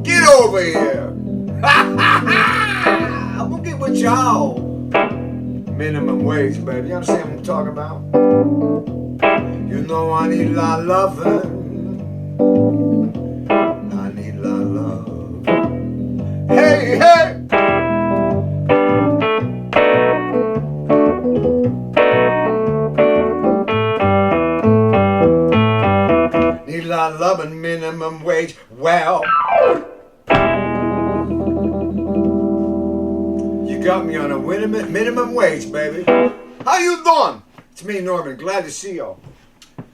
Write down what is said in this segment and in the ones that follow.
Get over here. I'm gonna get with y'all. Minimum wage, baby. You understand what I'm talking about? You know I need a lot of loving. I need a lot of love. Hey, hey! Need a lot of loving, minimum wage. Well, you got me on a minimum wage, baby. How you doing? It's me, Norman. Glad to see y'all.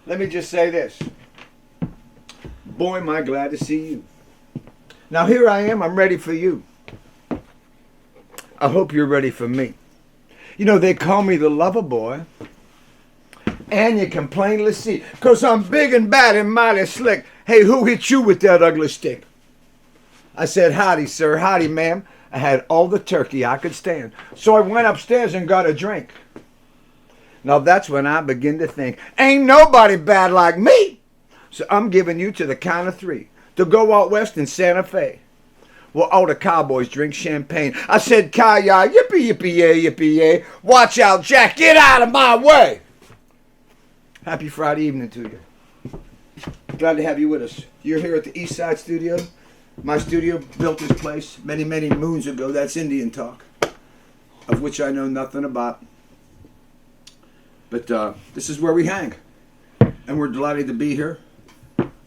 Let me just say this. Boy, am I glad to see you. Now here I am. I'm ready for you. I hope you're ready for me. You know, they call me the lover boy. And you can plainly see, 'cause I'm big and bad and mighty slick. Hey, who hit you with that ugly stick? I said, howdy, sir, howdy, ma'am. I had all the turkey I could stand. So I went upstairs and got a drink. Now that's when I begin to think, ain't nobody bad like me. So I'm giving you to the count of 3 to go out west in Santa Fe. Well, all the cowboys drink champagne. I said, Kaya, yippee, yippee, yay, yippee, yay. Watch out, Jack, get out of my way. Happy Friday evening to you. Glad to have you with us. You're here at the East Side Studio. My studio built this place many, many moons ago. That's Indian talk, of which I know nothing about. But this is where we hang. And we're delighted to be here.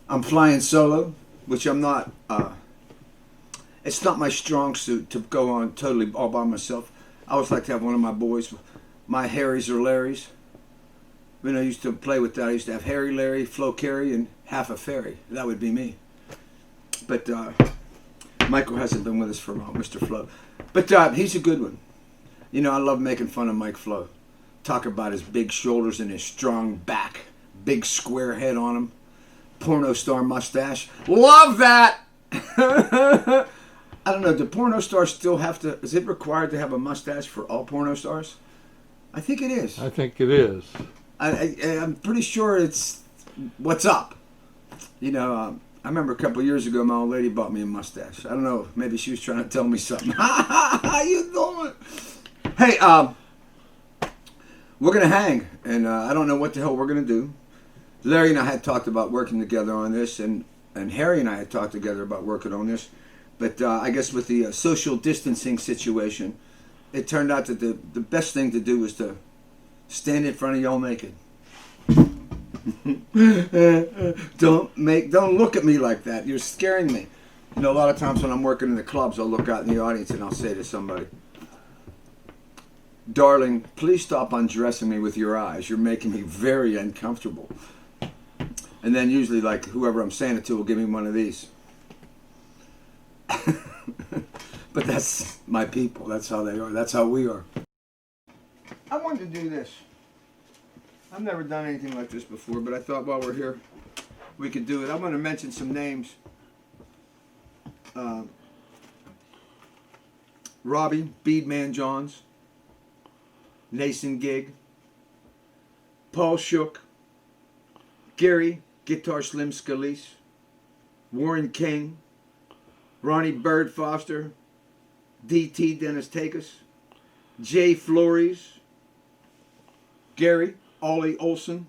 I'm flying solo, which I'm not. It's not my strong suit to go on totally all by myself. I always like to have one of my boys, my Harrys or Larrys. When I used to play with that, I used to have Harry, Larry, Flo, Carey, and half a fairy. That would be me. But Michael hasn't been with us for a while, Mr. Flo. But he's a good one. You know, I love making fun of Mike Flo. Talk about his big shoulders and his strong back. Big square head on him. Porno star mustache. Love that! I don't know, do porno stars still have to... Is it required to have a mustache for all porno stars? I think it is. I think it is. I'm pretty sure it's what's up. You know, I remember a couple of years ago, my old lady bought me a mustache. I don't know, maybe she was trying to tell me something. How you doing? Hey, we're going to hang, and I don't know what the hell we're going to do. Larry and I had talked about working together on this, and Harry and I had talked together about working on this. But I guess with the social distancing situation, it turned out that the best thing to do was to stand in front of y'all naked. Don't look at me like that. You're scaring me. You know, a lot of times when I'm working in the clubs, I'll look out in the audience and I'll say to somebody, darling, please stop undressing me with your eyes. You're making me very uncomfortable. And then usually, like, whoever I'm saying it to will give me one of these. But that's my people. That's how they are. That's how we are. I wanted to do this. I've never done anything like this before, but I thought while we're here, we could do it. I want to mention some names. Robbie, Beadman Johns, Nason Gig, Paul Shook, Gary, Guitar Slim Scalise, Warren King, Ronnie Bird Foster, D.T. Dennis Takis, Jay Flores, Gary, Ollie Olson,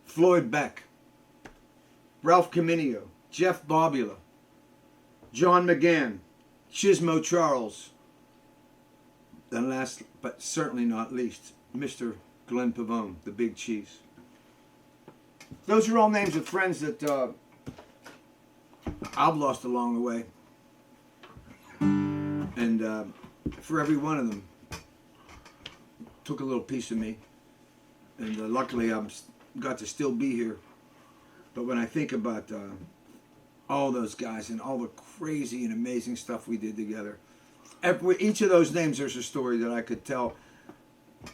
Floyd Beck, Ralph Caminio, Jeff Bobula, John McGann, Chismo Charles, and last but certainly not least, Mr. Glenn Pavone, the Big Cheese. Those are all names of friends that I've lost along the way. And for every one of them, took a little piece of me. And luckily I've got to still be here. But when I think about all those guys and all the crazy and amazing stuff we did together, each of those names, there's a story that I could tell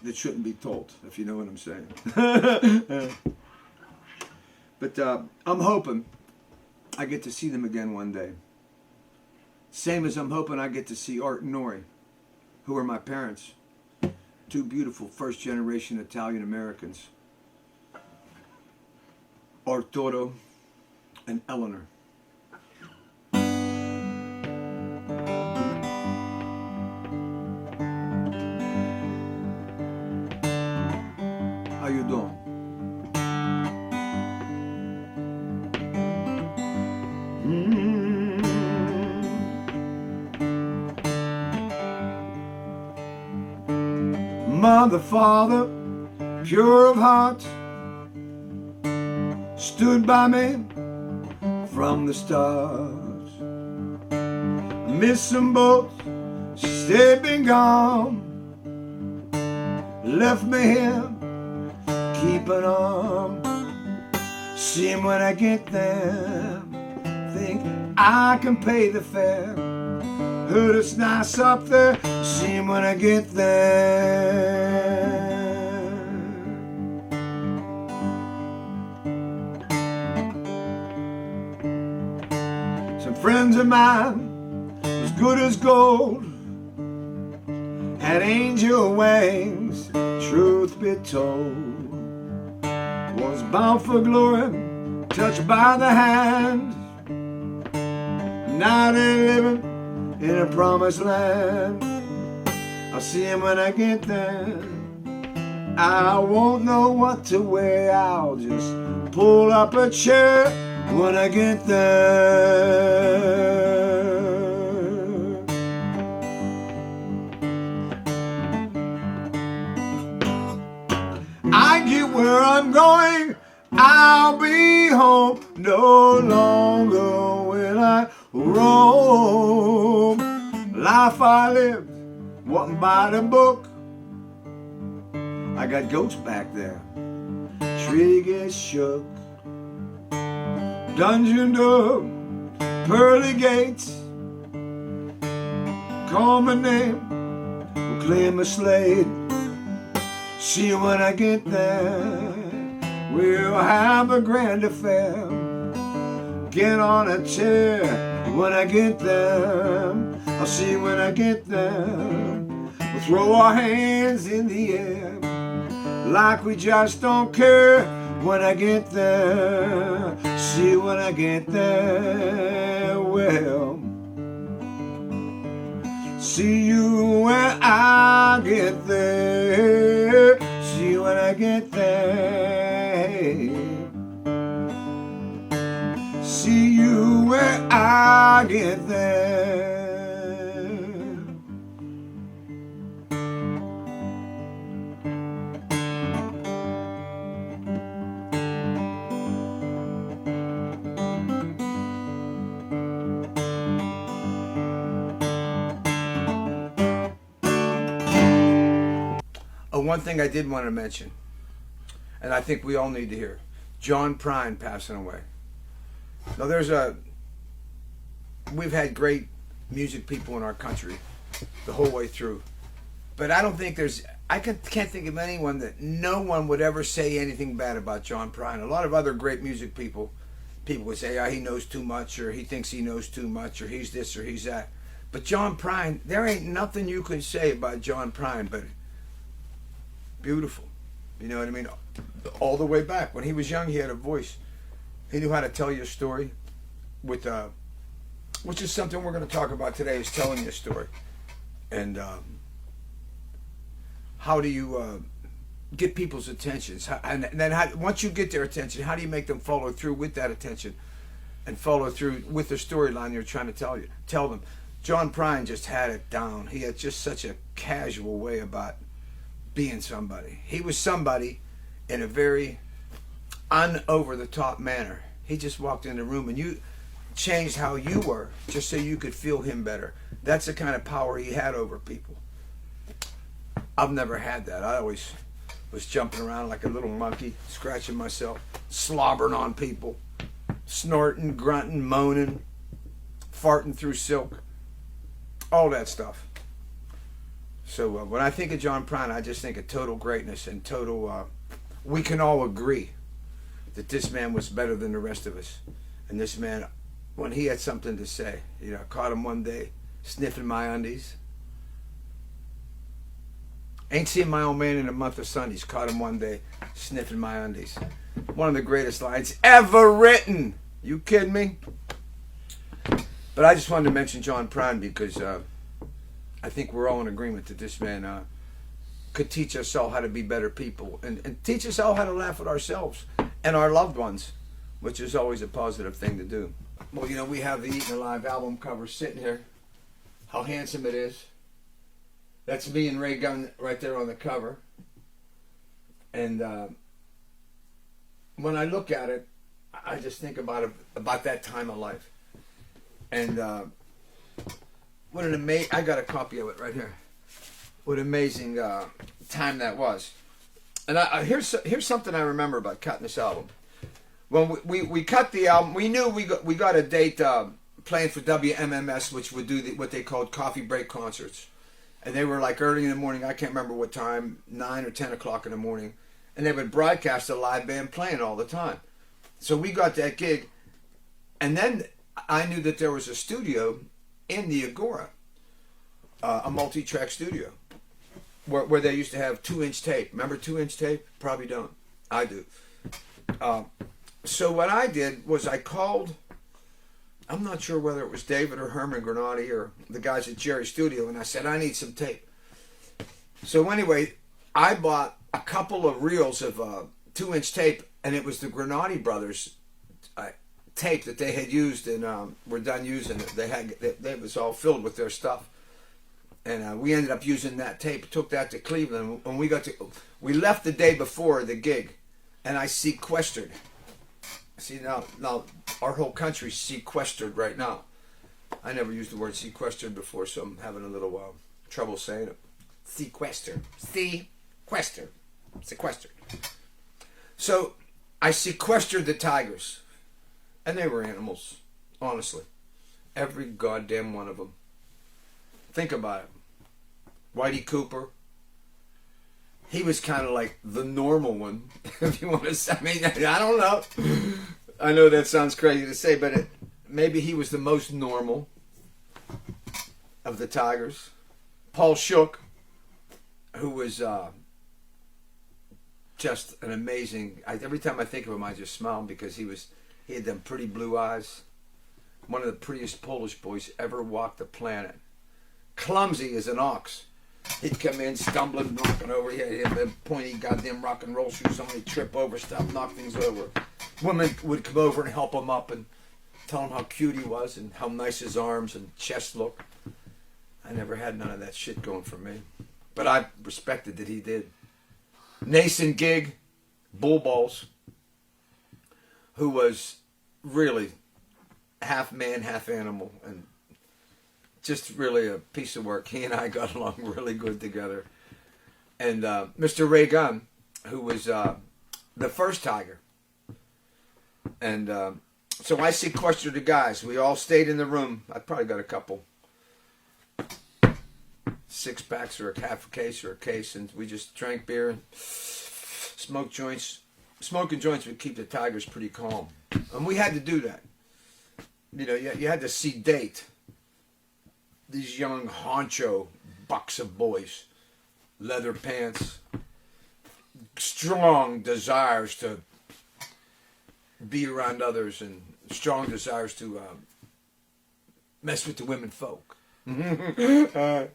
that shouldn't be told, if you know what I'm saying. But I'm hoping I get to see them again one day. Same as I'm hoping I get to see Art and Nori, who are my parents. Two beautiful first-generation Italian Americans. Arturo and Eleanor. How you doing? Mother, father, pure of heart, stood by me from the stars. Miss them both, they've been gone. Left me here, keeping on. See 'em when I get there, think I can pay the fare. Heard it's nice up there, see 'em when I get there. Some friends of mine, as good as gold, had angel wings, truth be told. Was bound for glory, touched by the hand. Now they're living in a promised land. I'll see him when I get there. I won't know what to wear, I'll just pull up a chair when I get there. I get where I'm going, I'll be home. No longer will I roam. Life I lived wasn't by the book. I got ghosts back there, tree gets shook. Dungeon door, pearly gates, call my name, will clear my slate. See you when I get there, we'll have a grand affair. Get on a chair when I get there, I'll see you when I get there. We'll throw our hands in the air like we just don't care when I get there. See you when I get there. Well, see you when I get there. See you when I get there. See you when I get there. One thing I did want to mention, and I think we all need to hear, John Prine passing away. Now we've had great music people in our country the whole way through, but I don't think can't think of anyone that no one would ever say anything bad about John Prine. A lot of other great music people would say, he knows too much, or he thinks he knows too much, or he's this or he's that. But John Prine, there ain't nothing you can say about John Prine but beautiful. You know what I mean? All the way back. When he was young, he had a voice. He knew how to tell you a story which is something we're going to talk about today, is telling you a story. And how do you get people's attentions? And then once you get their attention, how do you make them follow through with that attention and follow through with the storyline you're trying to tell them? John Prine just had it down. He had just such a casual way about being somebody. He was somebody in a very over-the-top manner. He just walked in the room and you changed how you were just so you could feel him better. That's the kind of power he had over people. I've never had that. I always was jumping around like a little monkey, scratching myself, slobbering on people, snorting, grunting, moaning, farting through silk, all that stuff. So when I think of John Prine, I just think of total greatness and total, we can all agree that this man was better than the rest of us. And this man, when he had something to say, I caught him one day sniffing my undies. Ain't seen my old man in a month of Sundays. Caught him one day sniffing my undies. One of the greatest lines ever written. You kidding me? But I just wanted to mention John Prine because I think we're all in agreement that this man could teach us all how to be better people and teach us all how to laugh at ourselves and our loved ones, which is always a positive thing to do. Well, you know, we have the Eaten Alive album cover sitting here. How handsome it is. That's me and Ray Gunn right there on the cover. And when I look at it, I just think about that time of life. And what an amazing, I got a copy of it right here. What an amazing time that was. And here's something I remember about cutting this album. When we cut the album, we knew we got a date playing for WMMS, which would do what they called coffee break concerts. And they were like early in the morning, I can't remember what time, 9 or 10 o'clock in the morning. And they would broadcast a live band playing all the time. So we got that gig. And then I knew that there was a studio in the Agora, a multi-track studio, where they used to have 2-inch tape. Remember 2-inch tape? Probably don't. I do. So what I did was I called, I'm not sure whether it was David or Herman Granati or the guys at Jerry's studio, and I said, I need some tape. So anyway, I bought a couple of reels of 2-inch tape, and it was the Granati brothers tape that they had used and were done using it. It was all filled with their stuff. And we ended up using that tape, took that to Cleveland. When we left the day before the gig, and I sequestered. See, now our whole country's sequestered right now. I never used the word sequestered before, so I'm having a little trouble saying it. Sequestered. Sequestered. Sequestered. So I sequestered the tigers. And they were animals, honestly. Every goddamn one of them. Think about it. Whitey Cooper. He was kind of like the normal one, if you want to say. I mean, I don't know. I know that sounds crazy to say, but maybe he was the most normal of the Tigers. Paul Shook, who was just an amazing. Every time I think of him, I just smile because he had them pretty blue eyes. One of the prettiest Polish boys ever walked the planet. Clumsy as an ox. He'd come in stumbling, knocking over. He had them pointy goddamn rock and roll shoes on. He'd trip over stuff, knock things over. Women would come over and help him up and tell him how cute he was and how nice his arms and chest looked. I never had none of that shit going for me. But I respected that he did. Nason Gig, Bull Balls, who was really half man, half animal, and just really a piece of work. He and I got along really good together. And Mr. Ray Gunn, who was the first Tiger. And so I sequestered the guys. We all stayed in the room. I probably got a couple 6-packs or a half a case or a case, and we just drank beer and smoked joints. Smoking joints would keep the Tigers pretty calm. And we had to do that. You know, you had to sedate these young honcho bucks of boys. Leather pants. Strong desires to be around others and strong desires to mess with the women folk. But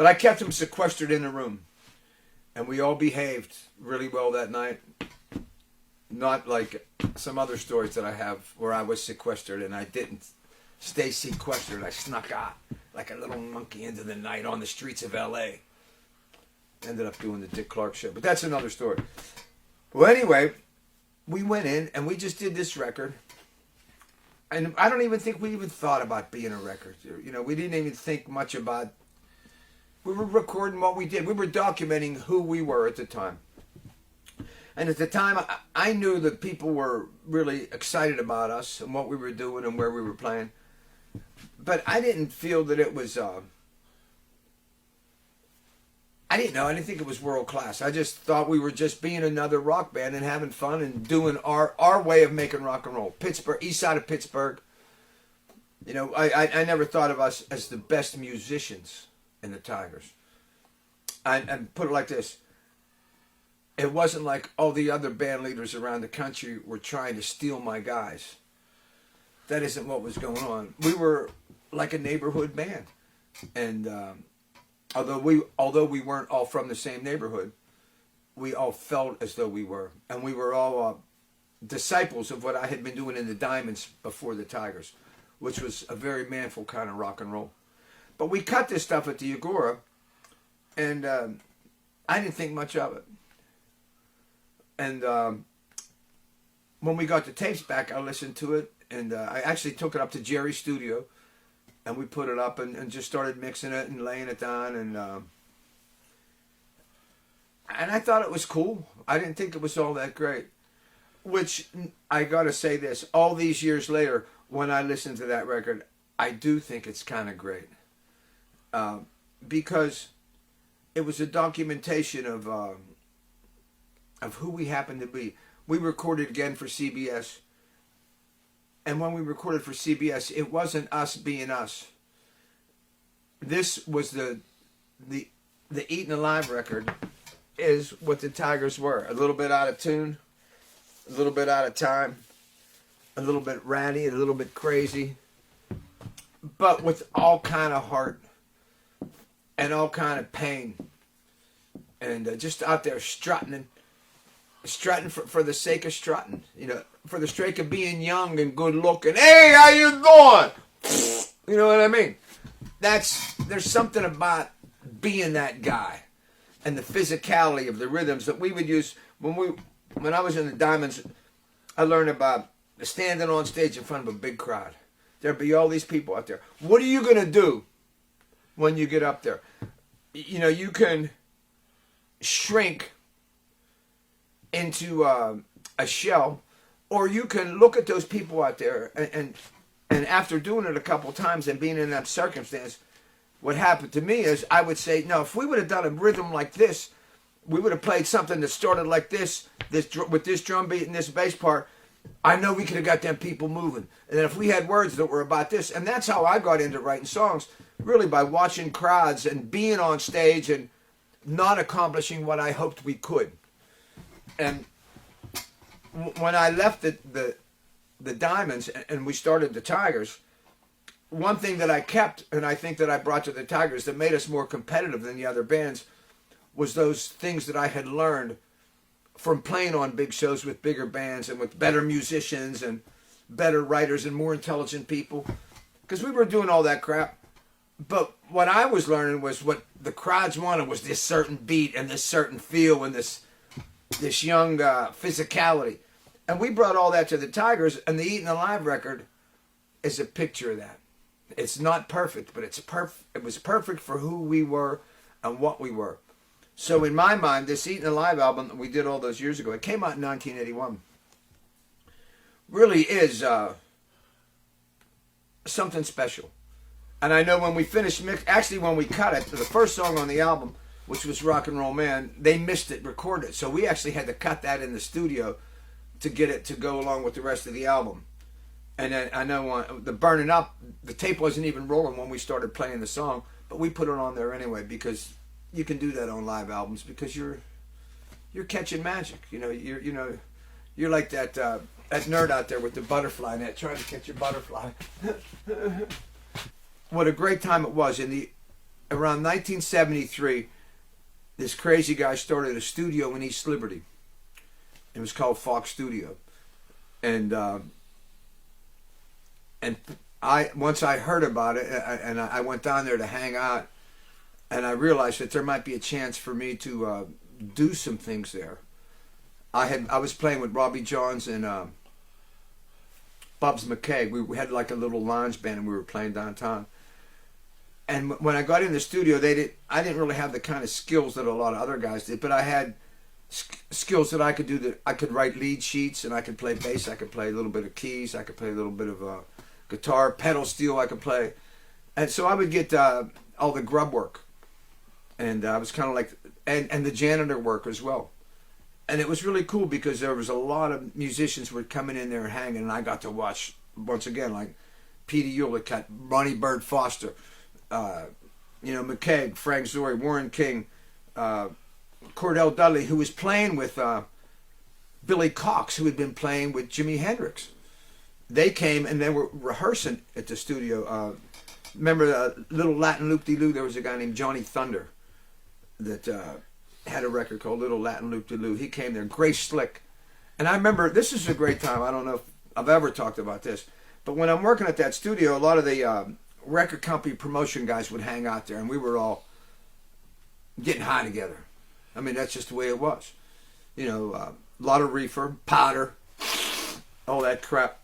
I kept them sequestered in a room. And we all behaved really well that night. Not like some other stories that I have where I was sequestered and I didn't stay sequestered. I snuck out like a little monkey into the night on the streets of L.A. Ended up doing the Dick Clark show. But that's another story. Well, anyway, we went in and we just did this record. And I don't even think we even thought about being a record. You know, we didn't even think much about... We were recording what we did. We were documenting who we were at the time. And at the time, I knew that people were really excited about us and what we were doing and where we were playing. But I didn't feel that it was... I didn't know. I didn't think it was world class. I just thought we were just being another rock band and having fun and doing our way of making rock and roll. Pittsburgh, east side of Pittsburgh. You know, I never thought of us as the best musicians in the Tigers. And put it like this. It wasn't like all the other band leaders around the country were trying to steal my guys. That isn't what was going on. We were like a neighborhood band. And although we weren't all from the same neighborhood, we all felt as though we were. And we were all disciples of what I had been doing in the Diamonds before the Tigers, which was a very manful kind of rock and roll. But we cut this stuff at the Agora, and I didn't think much of it. And when we got the tapes back, I listened to it, and I actually took it up to Jerry's studio, and we put it up and just started mixing it and laying it down, and I thought it was cool. I didn't think it was all that great. Which, I gotta say this, all these years later, when I listen to that record, I do think it's kind of great. Because it was a documentation of who we happened to be. We recorded again for CBS. And when we recorded for CBS, it wasn't us being us. This was the Eaten Alive record is what the Tigers were. A little bit out of tune, a little bit out of time, a little bit ratty, a little bit crazy, but with all kind of heart and all kind of pain, and just out there strutting for the sake of strutting, for the sake of being young and good looking. Hey, how you doing? You know what I mean? There's something about being that guy, and the physicality of the rhythms that we would use when I was in the Diamonds. I learned about standing on stage in front of a big crowd. There'd be all these people out there. What are you gonna do when you get up there? You can shrink into a shell, or you can look at those people out there, and after doing it a couple times and being in that circumstance, what happened to me is I would say, no, if we would have done a rhythm like this, we would have played something that started like this with this drum beat and this bass part, I know we could have got them people moving. And then if we had words that were about this, and that's how I got into writing songs, really by watching crowds and being on stage and not accomplishing what I hoped we could. And when I left the Diamonds and we started the Tigers, one thing that I kept, and I think that I brought to the Tigers that made us more competitive than the other bands, was those things that I had learned from playing on big shows with bigger bands and with better musicians and better writers and more intelligent people. Because we were doing all that crap. But what I was learning was what the crowds wanted was this certain beat and this certain feel and this young physicality. And we brought all that to the Tigers, and the Eaten Alive record is a picture of that. It's not perfect, but it was perfect for who we were and what we were. So in my mind, this Eaten Alive album that we did all those years ago, it came out in 1981, really is something special. And I know when we finished when we cut it, the first song on the album, which was Rock and Roll Man, they missed it, recorded it. So we actually had to cut that in the studio to get it to go along with the rest of the album. And then I know the Burning Up, the tape wasn't even rolling when we started playing the song, but we put it on there anyway because you can do that on live albums because you're catching magic. You're like that nerd out there with the butterfly net trying to catch your butterfly. What a great time it was. Around 1973, this crazy guy started a studio in East Liberty. It was called Fox Studio, and once I heard about it, I went down there to hang out, and I realized that there might be a chance for me to do some things there. I was playing with Robbie Johns and Bubs McKay. We had like a little lounge band, and we were playing downtown. And when I got in the studio, I didn't really have the kind of skills that a lot of other guys did, but I had skills that I could do. That I could write lead sheets, and I could play bass. I could play a little bit of keys. I could play a little bit of guitar, pedal steel. I could play, and so I would get all the grub work, and I was kind of like, and the janitor work as well. And it was really cool because there was a lot of musicians were coming in there and hanging, and I got to watch once again like Peter Ulick, Ronnie Bird Foster, McKay, Frank Zori, Warren King, Cordell Dudley, who was playing with Billy Cox, who had been playing with Jimi Hendrix. They came and they were rehearsing at the studio. Remember Little Latin Loop-de-Loo? There was a guy named Johnny Thunder that had a record called Little Latin Loop-de-Loo. He came there, Grace Slick. And I remember, this is a great time. I don't know if I've ever talked about this. But when I'm working at that studio, a lot of the record company promotion guys would hang out there. And we were all getting high together. I mean, that's just the way it was. You know, a lot of reefer, powder, all that crap.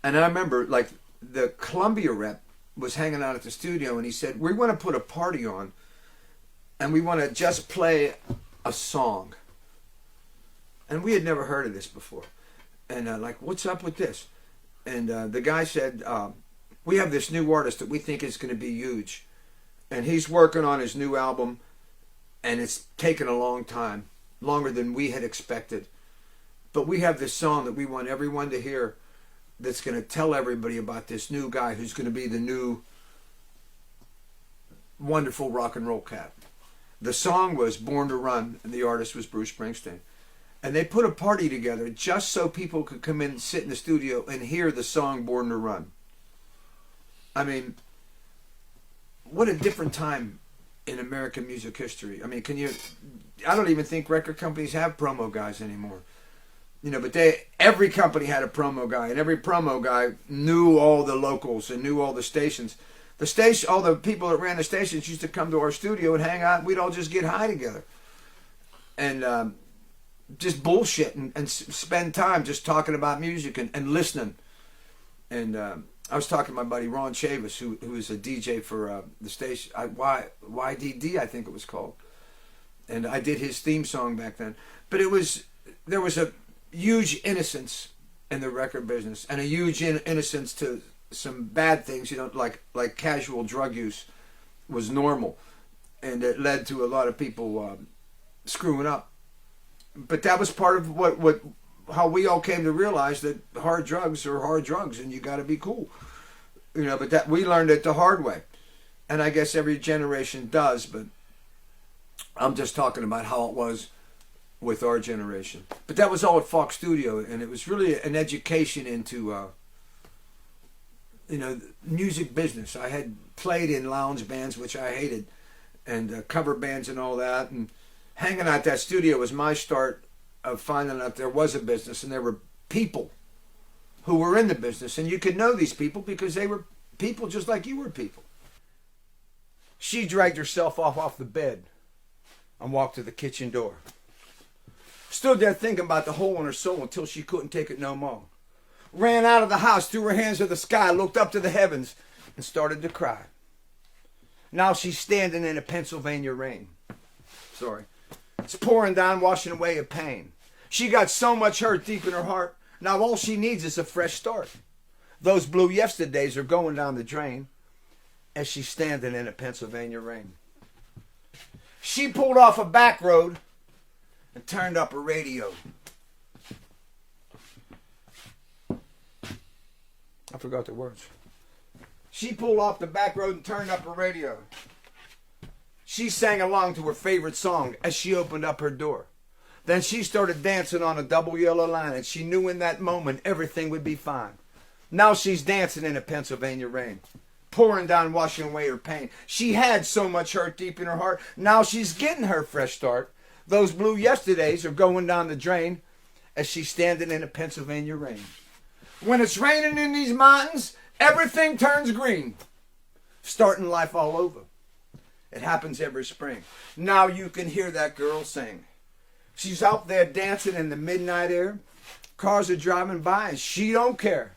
And I remember, like, the Columbia rep was hanging out at the studio, and he said, we want to put a party on, and we want to just play a song. And we had never heard of this before. And like, what's up with this? And the guy said, we have this new artist that we think is going to be huge. And he's working on his new album, and it's taken a long time, longer than we had expected. But we have this song that we want everyone to hear that's going to tell everybody about this new guy who's going to be the new wonderful rock and roll cat. The song was Born to Run, and the artist was Bruce Springsteen. And they put a party together just so people could come in and sit in the studio and hear the song Born to Run. I mean, what a different time in American music history. I mean, I don't even think record companies have promo guys anymore. You know, but every company had a promo guy, and every promo guy knew all the locals and knew all the stations. All the people that ran the stations used to come to our studio and hang out. And we'd all just get high together, and just bullshit and spend time just talking about music and listening. And I was talking to my buddy Ron Chavis, who was a DJ for the station, YDD, I think it was called, and I did his theme song back then. But there was a huge innocence in the record business, and a huge innocence to some bad things, you know, like casual drug use was normal, and it led to a lot of people screwing up. But that was part of how we all came to realize that hard drugs are hard drugs, and you got to be cool, you know. But that we learned it the hard way, and I guess every generation does. But I'm just talking about how it was with our generation. But that was all at Fox Studio, and it was really an education into music business. I had played in lounge bands, which I hated, and cover bands and all that, and hanging out that studio was my start of finding out there was a business, and there were people who were in the business, and you could know these people because they were people just like you were people. She dragged herself off the bed and walked to the kitchen door. Stood there thinking about the hole in her soul until she couldn't take it no more. Ran out of the house, threw her hands to the sky, looked up to the heavens, and started to cry. Now she's standing in a Pennsylvania rain. Sorry. It's pouring down, washing away her pain. She got so much hurt deep in her heart. Now all she needs is a fresh start. Those blue yesterdays are going down the drain as she's standing in a Pennsylvania rain. She pulled off a back road and turned up her radio. I forgot the words. She pulled off the back road and turned up her radio. She sang along to her favorite song as she opened up her door. Then she started dancing on a double yellow line, and she knew in that moment everything would be fine. Now she's dancing in a Pennsylvania rain, pouring down, washing away her pain. She had so much hurt deep in her heart. Now she's getting her fresh start. Those blue yesterdays are going down the drain as she's standing in a Pennsylvania rain. When it's raining in these mountains, everything turns green. Starting life all over. It happens every spring. Now you can hear that girl sing. She's out there dancing in the midnight air. Cars are driving by and she don't care.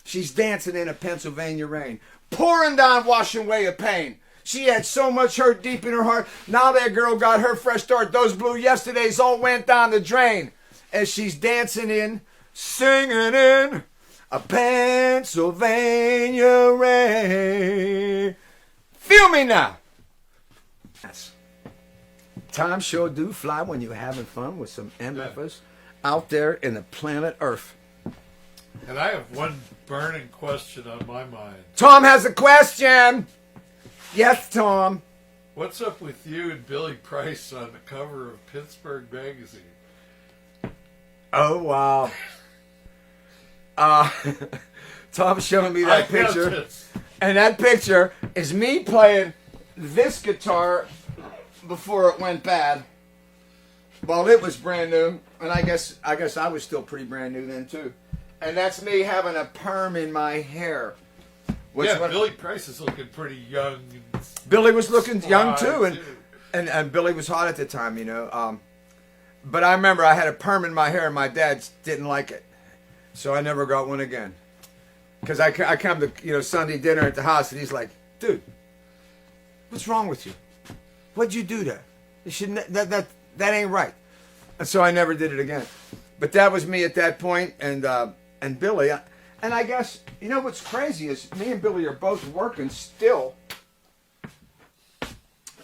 She's dancing in a Pennsylvania rain, pouring down, washing away her pain. She had so much hurt deep in her heart. Now that girl got her fresh start. Those blue yesterdays all went down the drain as she's dancing in, singing in a Pennsylvania rain. Feel me now. Yes. Time sure do fly when you're having fun with some MFers out there in the planet Earth. And I have one burning question on my mind. Tom has a question. Yes, Tom. What's up with you and Billy Price on the cover of Pittsburgh Magazine? Oh, wow. Tom's showing me that picture. And that picture is me playing this guitar before it went bad. Well, it was brand new, and I guess I was still pretty brand new then too. And that's me having a perm in my hair. Billy Price is looking pretty young. Billy was looking young too, and Billy was hot at the time, you know. But I remember I had a perm in my hair, and my dad didn't like it, so I never got one again. Because I come to Sunday dinner at the house, and he's like, "Dude, what's wrong with you? What'd you do there? You shouldn't. That ain't right." And so I never did it again. But that was me at that point, and Billy. And I guess what's crazy is me and Billy are both working still.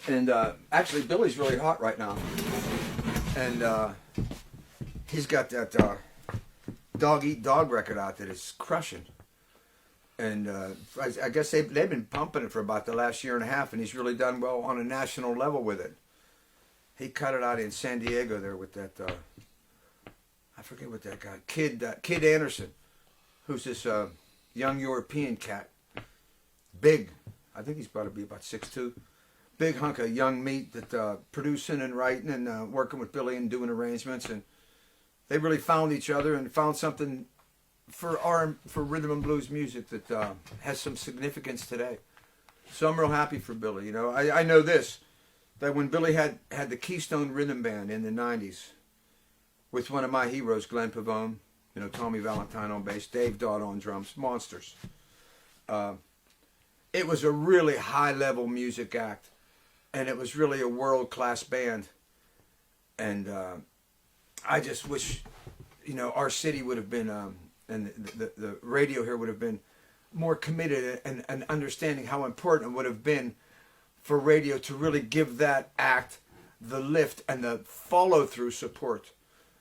And actually, Billy's really hot right now, and he's got that Dog Eat Dog record out that is crushing. And I guess they've been pumping it for about the last year and a half, and he's really done well on a national level with it. He cut it out in San Diego there with that, I forget what that guy, Kid Anderson, who's this young European cat. Big, I think he's about to be about 6'2". Big hunk of young meat that producing and writing and working with Billy and doing arrangements. And they really found each other and found something for rhythm and blues music that has some significance today. So I'm real happy for Billy. I know this, that when Billy had the Keystone Rhythm Band in the 90s with one of my heroes, Glenn Pavone, Tommy Valentine on bass, Dave Dodd on drums, monsters. It was a really high-level music act, and it was really a world-class band. And I just wish, our city would have been... and the radio here would have been more committed and understanding how important it would have been for radio to really give that act the lift and the follow-through support.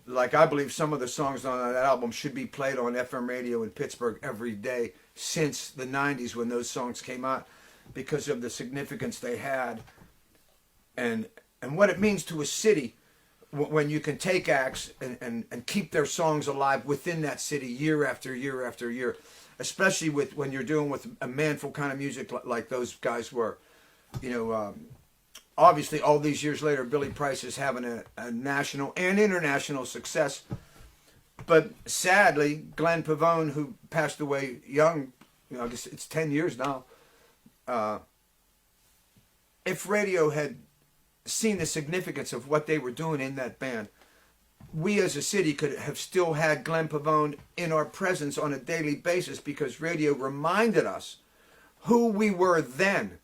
Like, I believe some of the songs on that album should be played on FM radio in Pittsburgh every day since the 90s when those songs came out, because of the significance they had and what it means to a city when you can take acts and keep their songs alive within that city year after year after year, especially when you're doing with a manful kind of music like those guys were. Obviously all these years later, Billy Price is having a national and international success. But sadly, Glenn Pavone, who passed away young, I guess it's 10 years now, if radio had seen the significance of what they were doing in that band, we as a city could have still had Glenn Pavone in our presence on a daily basis, because radio reminded us who we were then,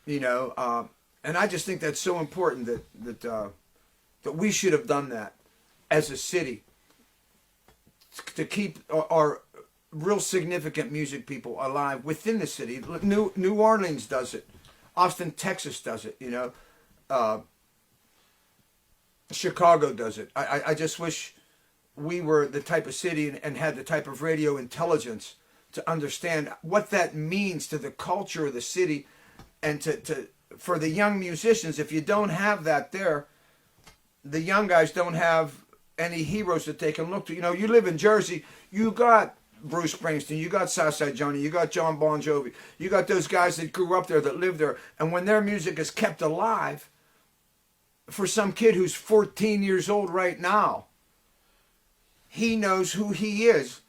and I just think that's so important that we should have done that as a city to keep our real significant music people alive within the city. New Orleans does it, Austin, Texas does it, Chicago does it. I just wish we were the type of city and had the type of radio intelligence to understand what that means to the culture of the city, and for the young musicians. If you don't have that there, the young guys don't have any heroes that they can look to. You live in Jersey, you got Bruce Springsteen, you got Southside Johnny, you got John Bon Jovi, you got those guys that grew up there, that lived there, and when their music is kept alive, for some kid who's 14 years old right now, he knows who he is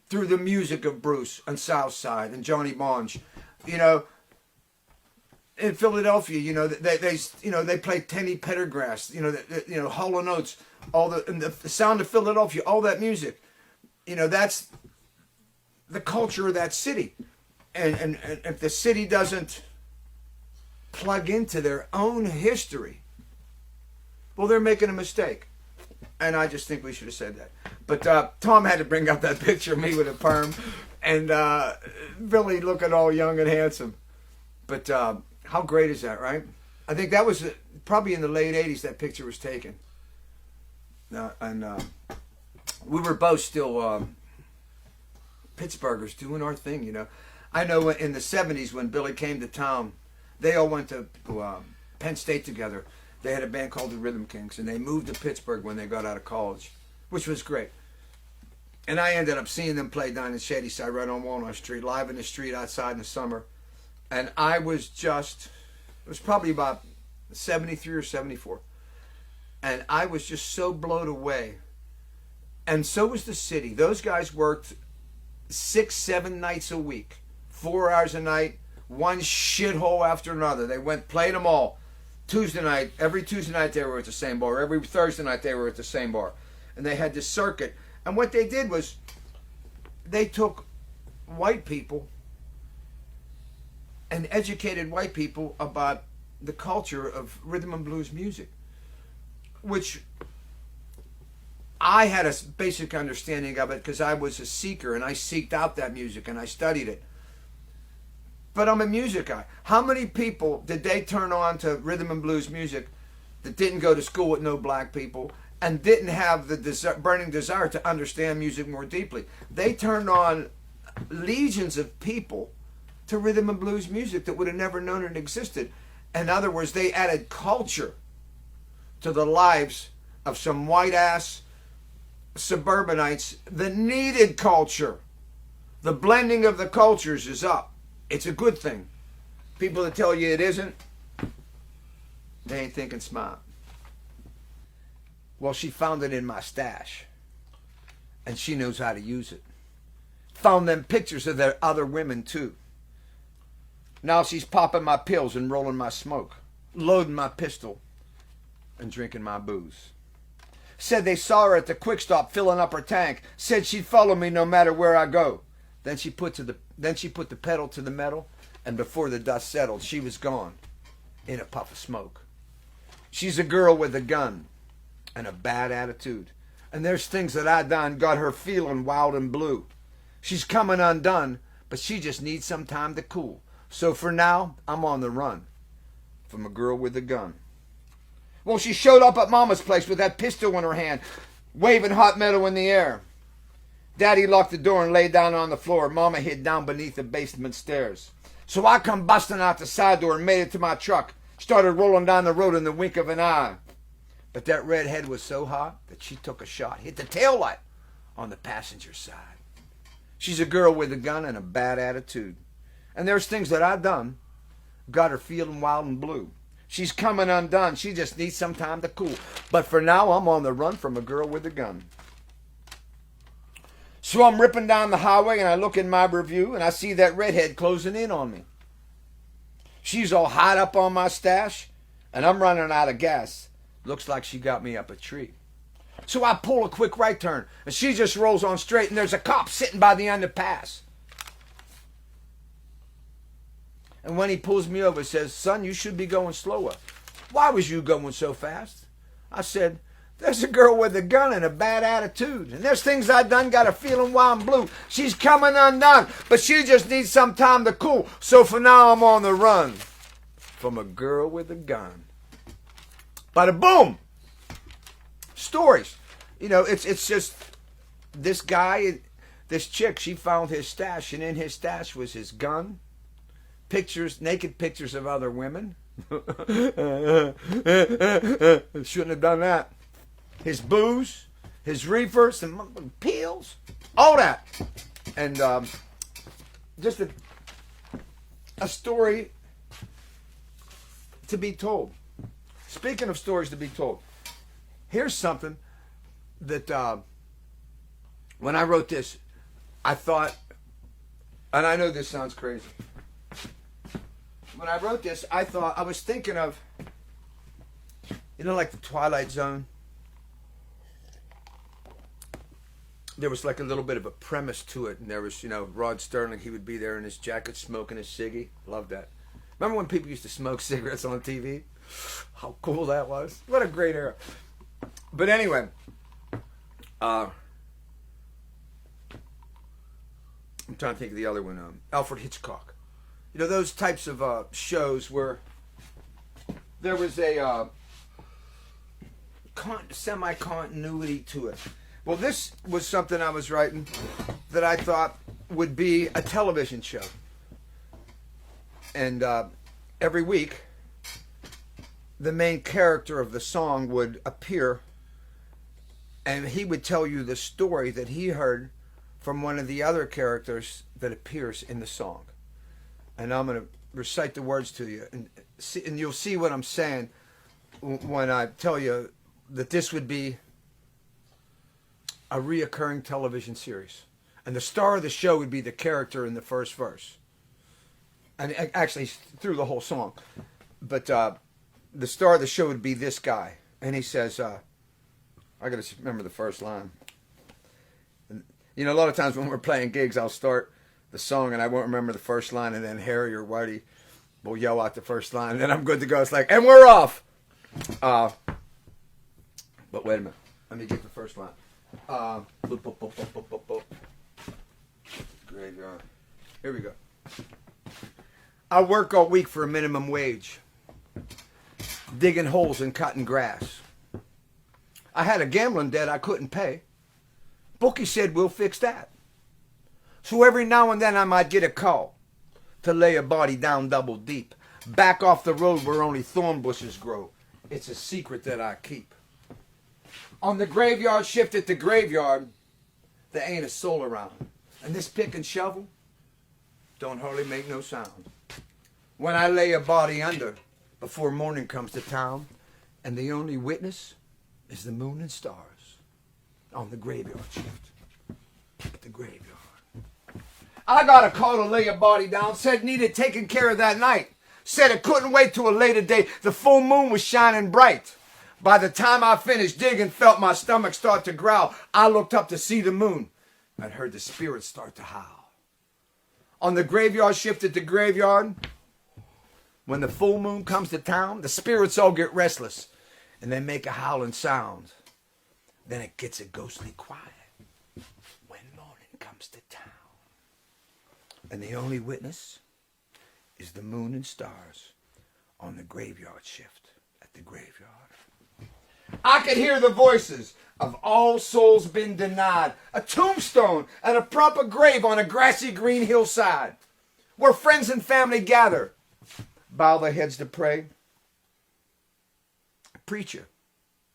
through the music of Bruce and Southside and Johnny Monge. In Philadelphia, they play Tenny Pendergrass, Hall & Oates, and the sound of Philadelphia, all that music. That's the culture of that city. And if the city doesn't plug into their own history, well, they're making a mistake. And I just think we should have said that. But Tom had to bring up that picture of me with a perm, and Billy looking all young and handsome. But how great is that, right? I think that was probably in the late 80s that picture was taken. And we were both still Pittsburghers doing our thing, I know in the 70s when Billy came to town, they all went to Penn State together. They had a band called the Rhythm Kings, and they moved to Pittsburgh when they got out of college, which was great. And I ended up seeing them play down in Shadyside, right on Walnut Street, live in the street outside in the summer. And I was just, it was probably about 73 or 74. And I was just so blown away. And so was the city. Those guys worked 6, 7 nights a week, 4 hours a night, one shithole after another. They played them all. Tuesday night, every Tuesday night they were at the same bar. Every Thursday night they were at the same bar. And they had this circuit. And what they did was they took white people and educated white people about the culture of rhythm and blues music, which I had a basic understanding of it because I was a seeker and I seeked out that music and I studied it. But I'm a music guy. How many people did they turn on to rhythm and blues music that didn't go to school with no black people and didn't have the burning desire to understand music more deeply? They turned on legions of people to rhythm and blues music that would have never known it existed. In other words, they added culture to the lives of some white-ass suburbanites that needed culture. The blending of the cultures is up. It's a good thing. People that tell you it isn't, they ain't thinking smart. Well, she found it in my stash, and she knows how to use it. Found them pictures of their other women, too. Now she's popping my pills and rolling my smoke, loading my pistol, and drinking my booze. Said they saw her at the quick stop filling up her tank. Said she'd follow me no matter where I go. Then she put the pedal to the metal, and before the dust settled, she was gone in a puff of smoke. She's a girl with a gun and a bad attitude. And there's things that I done got her feeling wild and blue. She's coming undone, but she just needs some time to cool. So for now, I'm on the run from a girl with a gun. Well, she showed up at Mama's place with that pistol in her hand, waving hot metal in the air. Daddy locked the door and laid down on the floor. Mama hid down beneath the basement stairs. So I come busting out the side door and made it to my truck. Started rolling down the road in the wink of an eye. But that redhead was so hot that she took a shot, hit the taillight on the passenger side. She's a girl with a gun and a bad attitude. And there's things that I done got her feeling wild and blue. She's coming undone. She just needs some time to cool. But for now, I'm on the run from a girl with a gun. So I'm ripping down the highway and I look in my review and I see that redhead closing in on me. She's all hot up on my stash and I'm running out of gas. Looks like she got me up a tree. So I pull a quick right turn and she just rolls on straight and there's a cop sitting by the underpass. And when he pulls me over, he says, "Son, you should be going slower. Why was you going so fast?" I said, "There's a girl with a gun and a bad attitude. And there's things I done got her feeling wild and blue. She's coming undone, but she just needs some time to cool. So for now, I'm on the run from a girl with a gun." Bada boom! Stories. You know, it's just this guy, this chick, she found his stash, and in his stash was his gun, pictures, naked pictures of other women. Shouldn't have done that. His booze, his reefer, some pills, all that. And just a story to be told. Speaking of stories to be told, here's something that when I wrote this, I thought, and I know this sounds crazy. When I wrote this, I was thinking of, you know, like the Twilight Zone. There was like a little bit of a premise to it, and there was, you know, Rod Sterling, he would be there in his jacket smoking his ciggy. Love that. Remember when people used to smoke cigarettes on TV? How cool that was. What a great era. But anyway, I'm trying to think of the other one, Alfred Hitchcock. You know, those types of shows where there was a semi-continuity to it. Well, this was something I was writing that I thought would be a television show. And every week, the main character of the song would appear, and he would tell you the story that he heard from one of the other characters that appears in the song. And I'm going to recite the words to you, and you'll see what I'm saying when I tell you that this would be a reoccurring television series. And the star of the show would be the character in the first verse. And actually, through the whole song. But the star of the show would be this guy. And he says, I got to remember the first line. And, you know, a lot of times when we're playing gigs, I'll start the song and I won't remember the first line, and then Harry or Whitey will yell out the first line, and then I'm good to go. It's like, and we're off. But wait a minute. Let me get the first line. Graveyard. Here we go. I work all week for a minimum wage, digging holes and cutting grass. I had a gambling debt I couldn't pay. Bookie said, we'll fix that. So every now and then I might get a call to lay a body down double deep, back off the road where only thorn bushes grow. It's a secret that I keep. On the graveyard shift at the graveyard, there ain't a soul around. And this pick and shovel don't hardly make no sound. When I lay a body under before morning comes to town, and the only witness is the moon and stars on the graveyard shift at the graveyard. I got a call to lay a body down, said needed taking care of that night. Said it couldn't wait till a later day. The full moon was shining bright. By the time I finished digging, felt my stomach start to growl. I looked up to see the moon and heard the spirits start to howl. On the graveyard shift at the graveyard, when the full moon comes to town, the spirits all get restless and they make a howling sound. Then it gets a ghostly quiet when morning comes to town. And the only witness is the moon and stars on the graveyard shift at the graveyard. I could hear the voices of all souls been denied, a tombstone and a proper grave on a grassy green hillside, where friends and family gather, bow their heads to pray. A preacher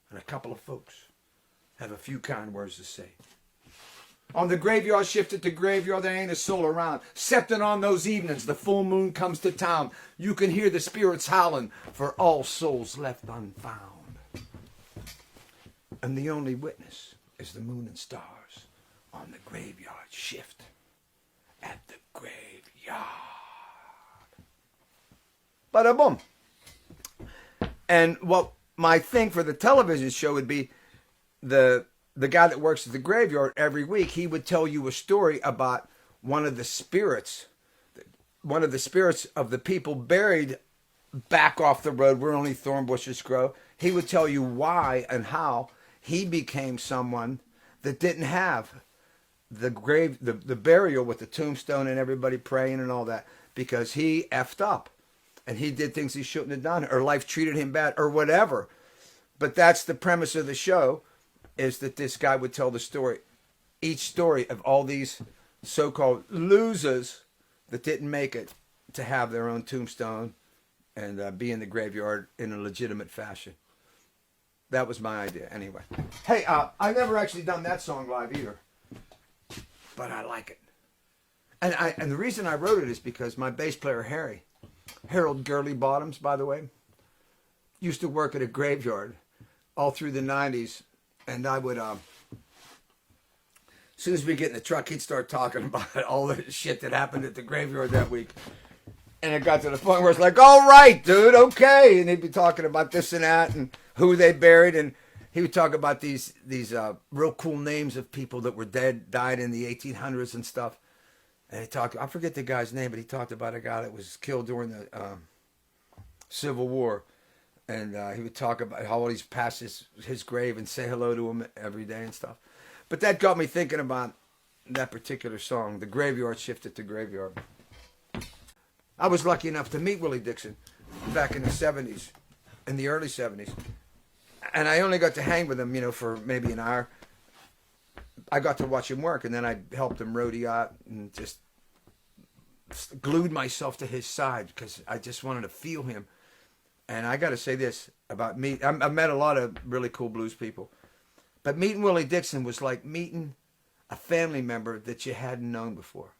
and a couple of folks have a few kind words to say. On the graveyard shift at the graveyard, there ain't a soul around. Except that on those evenings, the full moon comes to town. You can hear the spirits howling for all souls left unfound. And the only witness is the moon and stars on the graveyard shift at the graveyard. Bada boom. And what my thing for the television show would be, the guy that works at the graveyard every week, he would tell you a story about one of the spirits of the people buried back off the road where only thorn bushes grow. He would tell you why and how he became someone that didn't have the grave, the burial with the tombstone and everybody praying and all that, because he effed up and he did things he shouldn't have done, or life treated him bad or whatever. But that's the premise of the show, is that this guy would tell the story, each story of all these so-called losers that didn't make it to have their own tombstone and be in the graveyard in a legitimate fashion. That was my idea, anyway. Hey, I've never actually done that song live either, but I like it. And the reason I wrote it is because my bass player, Harold Gurley Bottoms, by the way, used to work at a graveyard all through the 90s, and I would, as soon as we get in the truck, he'd start talking about all the shit that happened at the graveyard that week. And it got to the point where it's like, all right, dude, okay. And he'd be talking about this and that and who they buried. And he would talk about these real cool names of people that were died in the 1800s and stuff. And he talked, I forget the guy's name, but he talked about a guy that was killed during the Civil War. And he would talk about how he's past his grave and say hello to him every day and stuff. But that got me thinking about that particular song, The Graveyard Shift at the Graveyard. I was lucky enough to meet Willie Dixon back in the 70s, in the early 70s. And I only got to hang with him, for maybe an hour. I got to watch him work, and then I helped him roadie out and just glued myself to his side because I just wanted to feel him And I got to say this about me. I've met a lot of really cool blues people. But meeting Willie Dixon was like meeting a family member that you hadn't known before.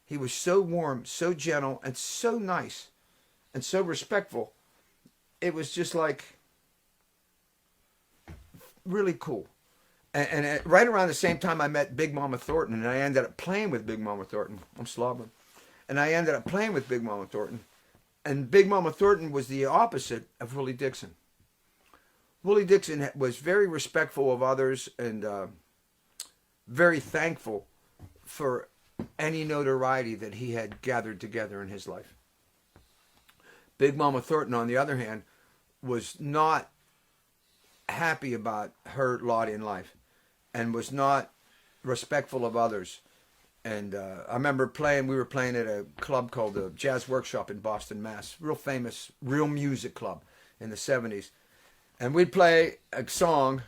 He was so warm, so gentle, and so nice, and so respectful. It was just like really cool. And right around the same time I met Big Mama Thornton, and I ended up playing with Big Mama Thornton. I'm slobbering. And I ended up playing with Big Mama Thornton. And Big Mama Thornton was the opposite of Willie Dixon. Willie Dixon was very respectful of others and very thankful for any notoriety that he had gathered together in his life. Big Mama Thornton, on the other hand, was not happy about her lot in life and was not respectful of others. And I remember we were playing at a club called the Jazz Workshop in Boston, Mass. Real famous, real music club in the 70s. And we'd play a song,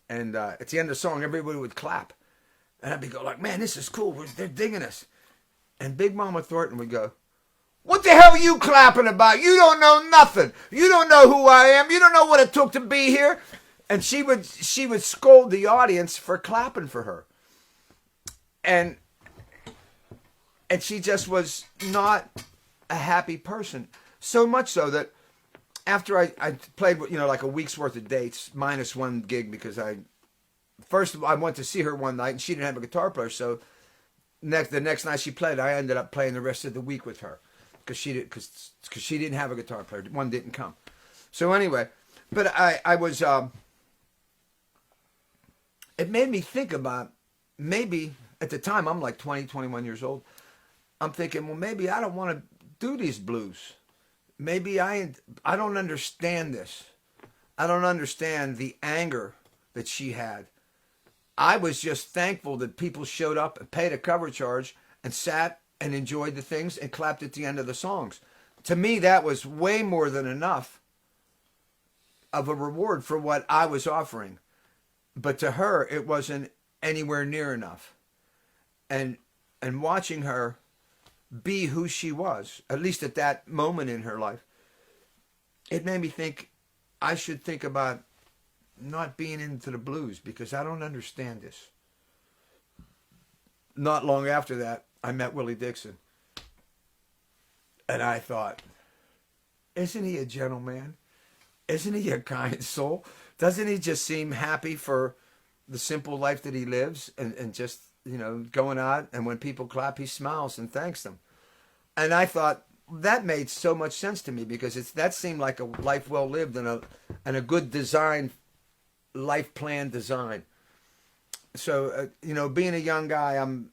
and at the end of the song, everybody would clap. And I'd be go like, man, this is cool. They're digging us. And Big Mama Thornton would go, what the hell are you clapping about? You don't know nothing. You don't know who I am. You don't know what it took to be here. And she would scold the audience for clapping for her. And she just was not a happy person. So much so that after I played, like a week's worth of dates, minus one gig, because I went to see her one night and she didn't have a guitar player. So the next night she played, I ended up playing the rest of the week with her because she didn't have a guitar player. One didn't come. So anyway, but I was, it made me think about maybe at the time I'm like 20, 21 years old. I'm thinking, well, maybe I don't want to do these blues. Maybe I don't understand this. I don't understand the anger that she had. I was just thankful that people showed up and paid a cover charge and sat and enjoyed the things and clapped at the end of the songs. To me, that was way more than enough of a reward for what I was offering. But to her, it wasn't anywhere near enough. And watching her be who she was, at least at that moment in her life, it made me think I should think about not being into the blues because I don't understand this. Not long after that, I met Willie Dixon. And I thought, isn't he a gentleman? Isn't he a kind soul? Doesn't he just seem happy for the simple life that he lives and just, going out, and when people clap, he smiles and thanks them. And I thought that made so much sense to me because that seemed like a life well lived and a good design, life plan design. So, being a young guy, I'm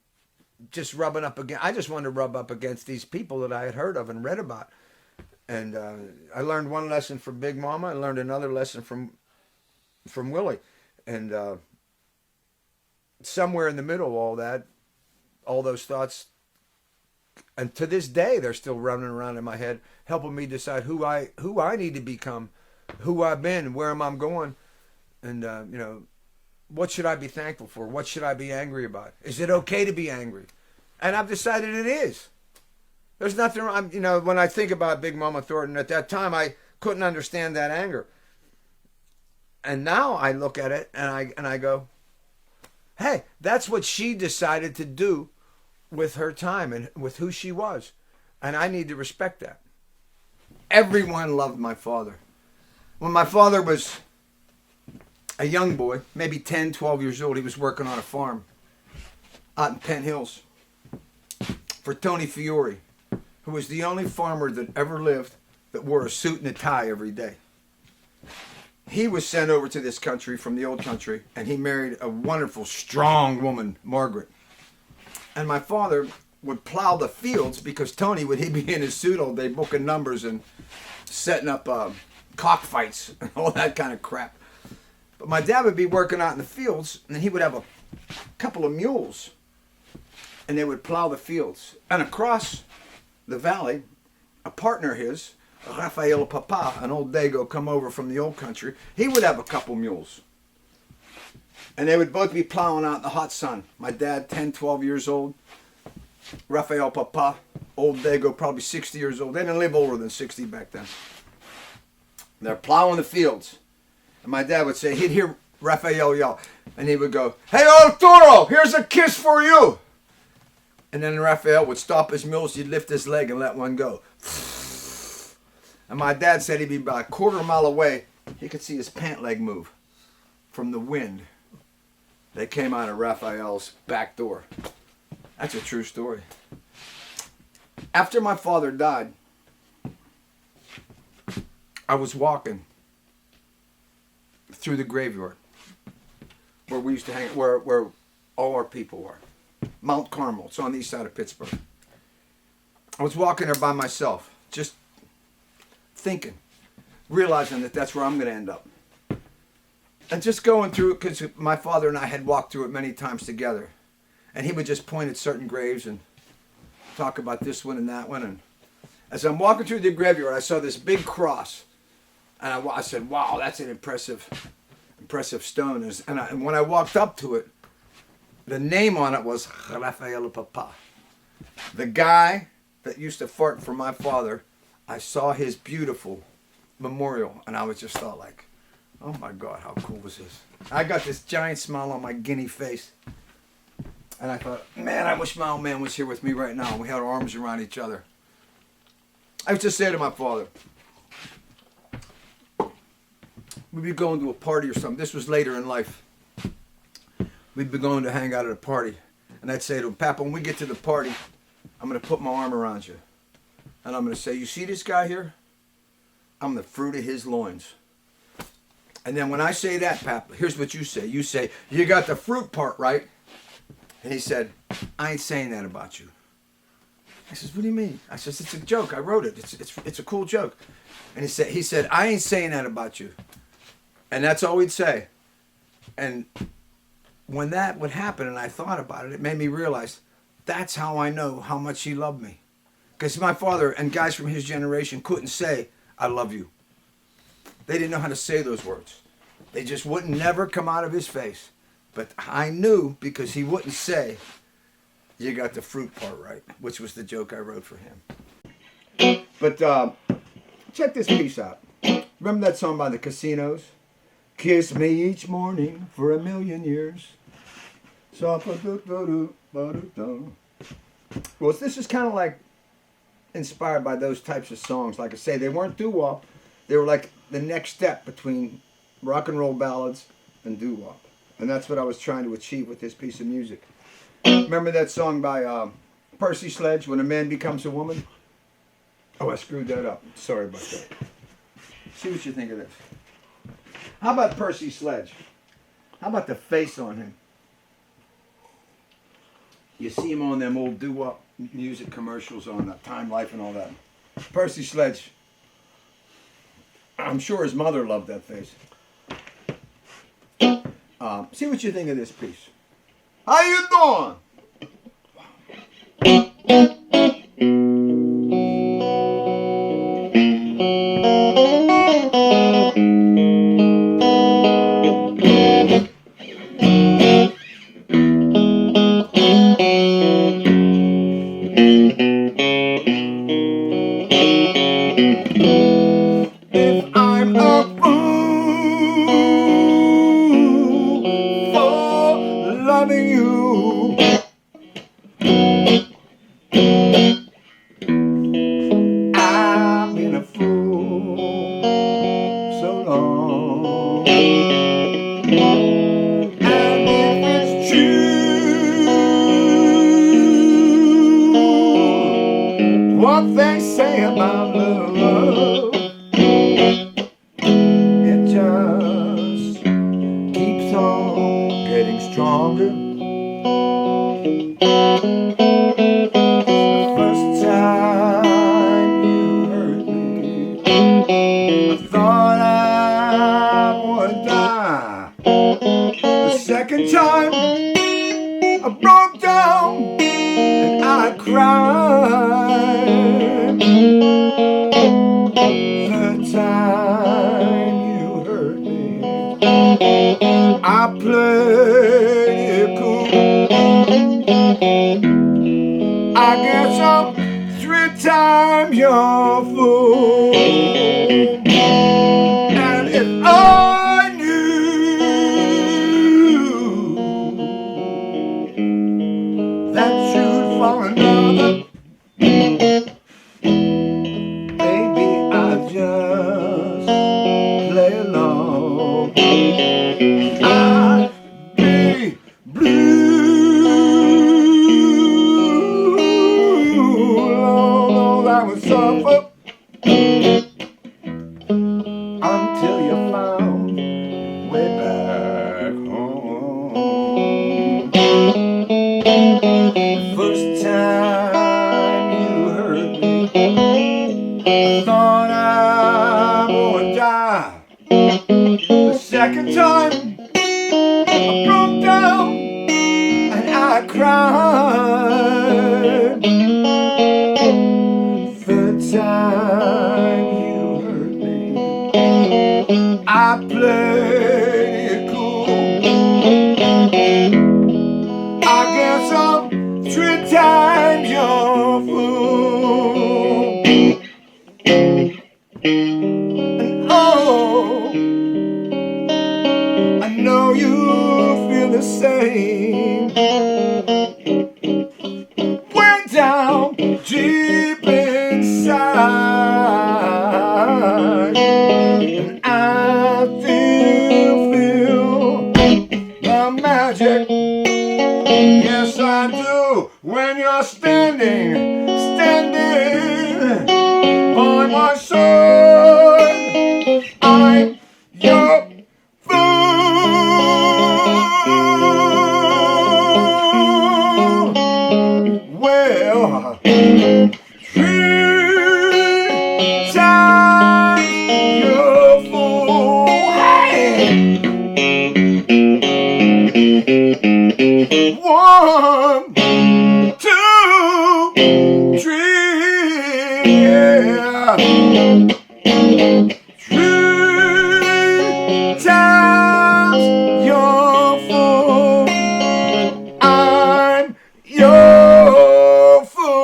just rubbing up against, I just wanted to rub up against these people that I had heard of and read about. And I learned one lesson from Big Mama. I learned another lesson from Willie. And somewhere in the middle of all that, all those thoughts, and to this day, they're still running around in my head, helping me decide who I need to become, who I've been, where am I going, and what should I be thankful for? What should I be angry about? Is it okay to be angry? And I've decided it is. There's nothing wrong. When I think about Big Mama Thornton, at that time, I couldn't understand that anger. And now I look at it and I go, hey, that's what she decided to do with her time and with who she was. And I need to respect that. Everyone loved my father. When my father was a young boy, maybe 10, 12 years old, he was working on a farm out in Penn Hills for Tony Fiore, who was the only farmer that ever lived that wore a suit and a tie every day. He was sent over to this country from the old country, and he married a wonderful, strong woman, Margaret. And my father would plow the fields because Tony he'd be in his suit all day booking numbers and setting up cockfights and all that kind of crap. But my dad would be working out in the fields, and he would have a couple of mules, and they would plow the fields. And across the valley, a partner of his, Rafael Papa, an old Dago come over from the old country, he would have a couple mules. And they would both be plowing out in the hot sun. My dad, 10, 12 years old. Rafael Papa, old Dago, probably 60 years old. They didn't live older than 60 back then. They're plowing the fields. And my dad would say, he'd hear Raphael yell, and he would go, "Hey, Arturo, here's a kiss for you." And then Raphael would stop his mules, he'd lift his leg and let one go. And my dad said he'd be about a quarter mile away. He could see his pant leg move from the wind that came out of Raphael's back door. That's a true story. After my father died, I was walking through the graveyard where we used to hang, where all our people were. Mount Carmel. It's on the east side of Pittsburgh. I was walking there by myself, just thinking, realizing that that's where I'm going to end up. And just going through it, because my father and I had walked through it many times together. And he would just point at certain graves and talk about this one and that one. And as I'm walking through the graveyard, I saw this big cross. And I said, wow, that's an impressive stone. And when I walked up to it, the name on it was Raphael Papa. The guy that used to fart for my father, I saw his beautiful memorial. And I was just thought like, oh my God, how cool was this? I got this giant smile on my guinea face. And I thought, man, I wish my old man was here with me right now. We had our arms around each other. I was just saying to my father, we'd be going to a party or something. This was later in life. We'd be going to hang out at a party. And I'd say to him, Papa, when we get to the party, I'm going to put my arm around you. And I'm going to say, you see this guy here? I'm the fruit of his loins. And then when I say that, Papa, here's what you say. You say, you got the fruit part right. And he said, I ain't saying that about you. I says, what do you mean? I says, it's a joke. I wrote it. It's a cool joke. And he said, I ain't saying that about you. And that's all he'd say. And when that would happen and I thought about it, it made me realize that's how I know how much he loved me. Because my father and guys from his generation couldn't say, I love you. They didn't know how to say those words. They just wouldn't never come out of his face. But I knew because he wouldn't say, you got the fruit part right, which was the joke I wrote for him. But check this piece out. Remember that song by the Casinos? Kiss me each morning for a million years. Well, this is kind of like inspired by those types of songs. Like I say, they weren't doo-wop. They were like the next step between rock and roll ballads and doo-wop. And that's what I was trying to achieve with this piece of music. Remember that song by Percy Sledge, When a Man Becomes a Woman? Oh, I screwed that up. Sorry about that. See what you think of this. How about Percy Sledge? How about the face on him? You see him on them old doo-wop music commercials on Time Life and all that. Percy Sledge. I'm sure his mother loved that face. See what you think of this piece. How you doing? If I'm a fool for loving you, I've been a fool so long. And if it's true what they say about love, it just keeps on getting stronger. The first time you hurt me, I thought I would die. The second time I broke down and I cried. Third time you hurt me, I played it cool. I guess I'm 3 times your fool. I'd be blue. Long I would suffer until you found way back home. The first time you hurt me, I thought I would die. The second time I broke down and I cried. Third time you hurt me, I played it cool. I guess I'm 3 times your fool. And oh, I know you feel the same. Way down deep inside, and I still feel the magic. Yes, I do. When you're standing by my side, I'm your fool. Well, 3 times your fool. Hey! 1, 2, 3, yeah. 3 times your fool. I'm your fool.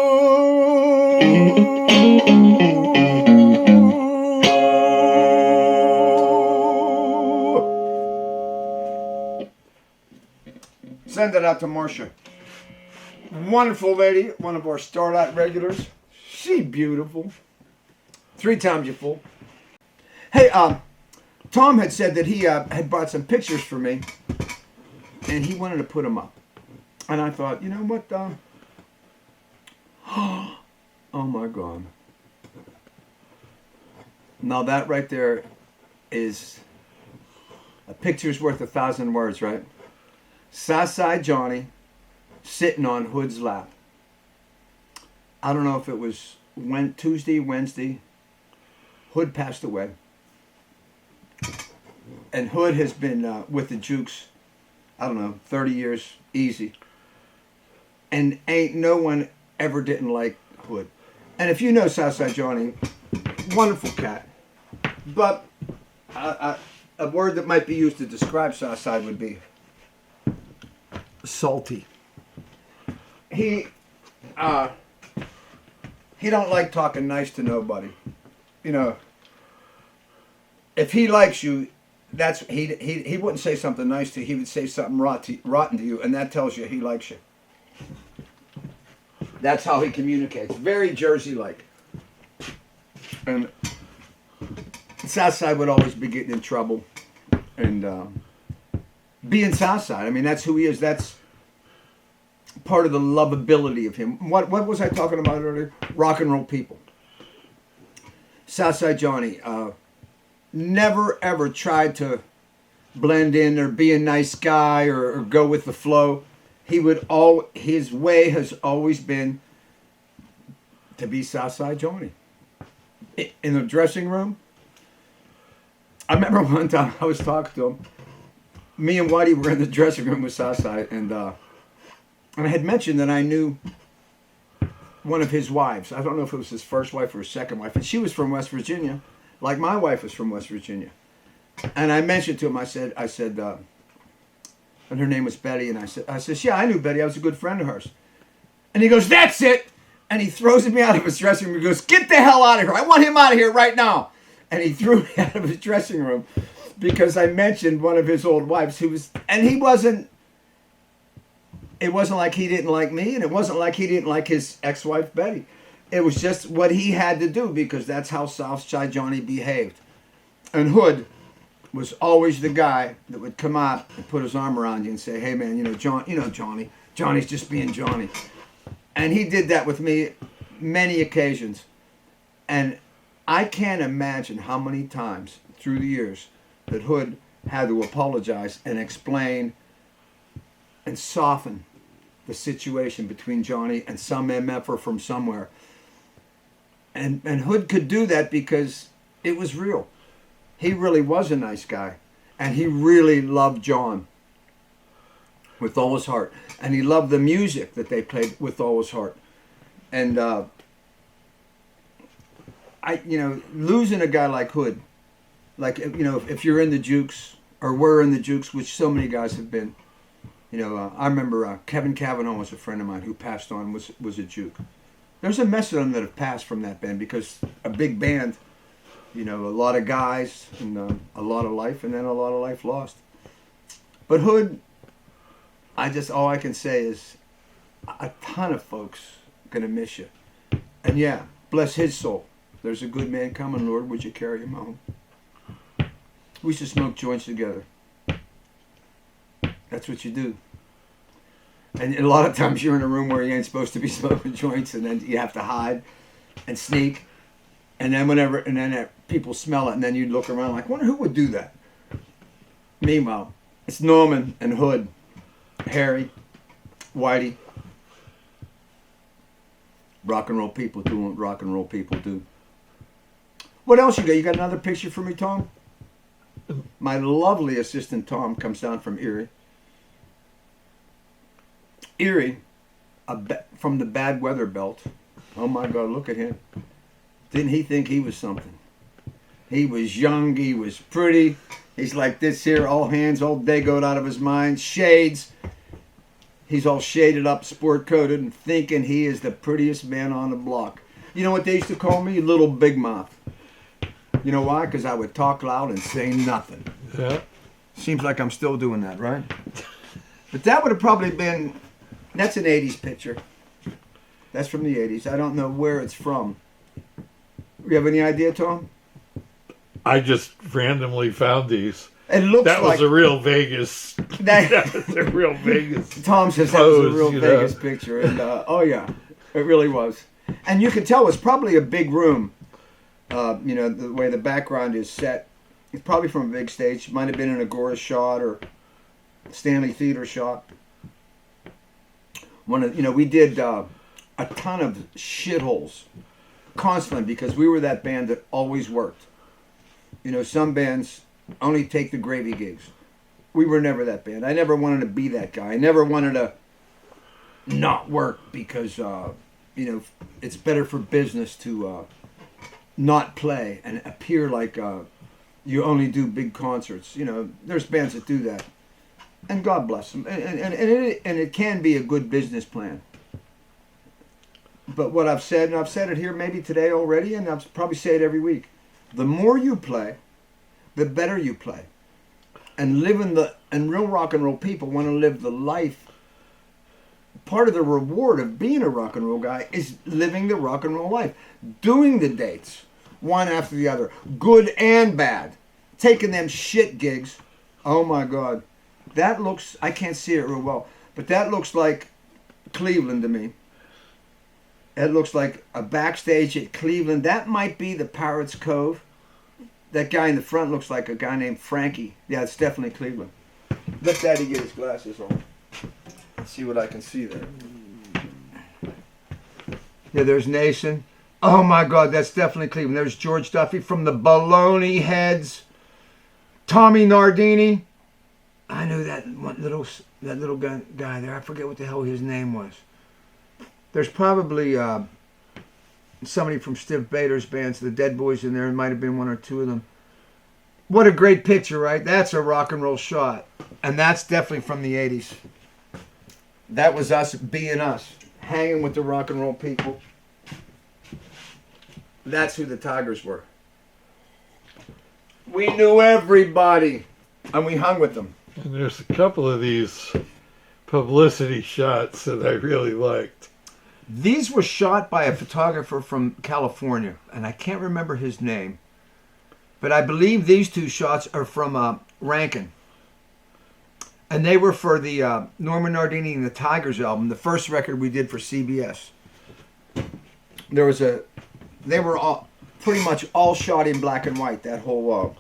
Send it out to Marcia. Wonderful lady, one of our Starlight regulars. She beautiful. 3 times you fool. Hey, Tom had said that he had brought some pictures for me, and he wanted to put them up. And I thought, you know what? Oh my God! Now that right there is a picture's worth 1,000 words, right? Southside Johnny sitting on Hood's lap. I don't know if it was Tuesday, Wednesday. Hood passed away. And Hood has been with the Jukes, I don't know, 30 years, easy. And ain't no one ever didn't like Hood. And if you know Southside Johnny, wonderful cat. But a word that might be used to describe Southside would be salty. He don't like talking nice to nobody. You know, if he likes you, he wouldn't say something nice to you. He would say something rotten to you, and that tells you he likes you. That's how he communicates. Very Jersey-like. And Southside would always be getting in trouble, and being Southside. I mean, that's who he is. That's part of the lovability of him. What was I talking about earlier? Rock and roll people. Southside Johnny never ever tried to blend in or be a nice guy or go with the flow. His way has always been to be Southside Johnny. In the dressing room, I remember one time I was talking to him. Me and Whitey were in the dressing room with Southside, and I had mentioned that I knew one of his wives. I don't know if it was his first wife or his second wife, and she was from West Virginia, like my wife was from West Virginia. And I mentioned to him, I said, and her name was Betty, and I said, yeah, I knew Betty. I was a good friend of hers. And he goes, that's it. And he throws me out of his dressing room. He goes, get the hell out of here. I want him out of here right now. And he threw me out of his dressing room because I mentioned one of his old wives it wasn't like he didn't like me, and it wasn't like he didn't like his ex-wife Betty. It was just what he had to do because that's how Southside Johnny behaved. And Hood was always the guy that would come out and put his arm around you and say, "Hey, man, Johnny's just being Johnny." And he did that with me many occasions. And I can't imagine how many times through the years that Hood had to apologize and explain and soften the situation between Johnny and some MFer from somewhere. And Hood could do that because it was real. He really was a nice guy. And he really loved John with all his heart. And he loved the music that they played with all his heart. And losing a guy like Hood, like, if you're in the Jukes, or we're in the Jukes, which so many guys have been, I remember Kevin Cavanaugh was a friend of mine who passed on, was a Juke. There's a mess of them that have passed from that band, because a big band, a lot of guys and a lot of life, and then a lot of life lost. But Hood, all I can say is a ton of folks gonna miss you. And yeah, bless his soul. There's a good man coming, Lord, would you carry him home? We used to smoke joints together. That's what you do. And a lot of times you're in a room where you ain't supposed to be smoking joints, and then you have to hide and sneak. And then people smell it, and then you look around like, wonder who would do that? Meanwhile, it's Norman and Hood, Harry, Whitey. Rock and roll people doing what rock and roll people do. What else you got? You got another picture for me, Tom? My lovely assistant, Tom, comes down from Erie. Erie, from the bad weather belt. Oh my God, look at him. Didn't he think he was something? He was young, he was pretty. He's like this here, all hands, all dagoed out of his mind, shades. He's all shaded up, sport coated, and thinking he is the prettiest man on the block. You know what they used to call me? Little Big Mouth. You know why? Because I would talk loud and say nothing. Yeah. Seems like I'm still doing that, right? But that would have probably been, that's an 80s picture. That's from the 80s. I don't know where it's from. You have any idea, Tom? I just randomly found these. It looks that like was a real Vegas. That was a real Vegas. Tom says that was a real Vegas picture, and oh yeah, it really was. And you can tell it's probably a big room. The way the background is set. It's probably from a big stage. Might have been an Agora shot or Stanley Theater shot. We did a ton of shitholes constantly because we were that band that always worked. Some bands only take the gravy gigs. We were never that band. I never wanted to be that guy. I never wanted to not work because, it's better for business to not play and appear like you only do big concerts. There's bands that do that. And God bless them. And it can be a good business plan. But what I've said, and I've said it here maybe today already, and I'll probably say it every week, the more you play, the better you play. And real rock and roll people want to live the life. Part of the reward of being a rock and roll guy is living the rock and roll life. Doing the dates, one after the other, good and bad. Taking them shit gigs. Oh my God. That looks, I can't see it real well, but that looks like Cleveland to me. It looks like a backstage at Cleveland. That might be the Pirates Cove. That guy in the front looks like a guy named Frankie. Yeah, it's definitely Cleveland. Let Daddy get his glasses on. Let's see what I can see there. Yeah, there's Nason. Oh my God, that's definitely Cleveland. There's George Duffy from the Baloney Heads. Tommy Nardini. I knew that little guy there. I forget what the hell his name was. There's probably somebody from Steve Bader's bands, the Dead Boys, in there. It might have been one or two of them. What a great picture, right? That's a rock and roll shot. And that's definitely from the 80s. That was us being us, hanging with the rock and roll people. That's who the Tigers were. We knew everybody, and we hung with them. And there's a couple of these publicity shots that I really liked. These were shot by a photographer from California, and I can't remember his name. But I believe these two shots are from Rankin. And they were for the Norman Nardini and the Tigers album, the first record we did for CBS. They were all pretty much all shot in black and white, that whole wall.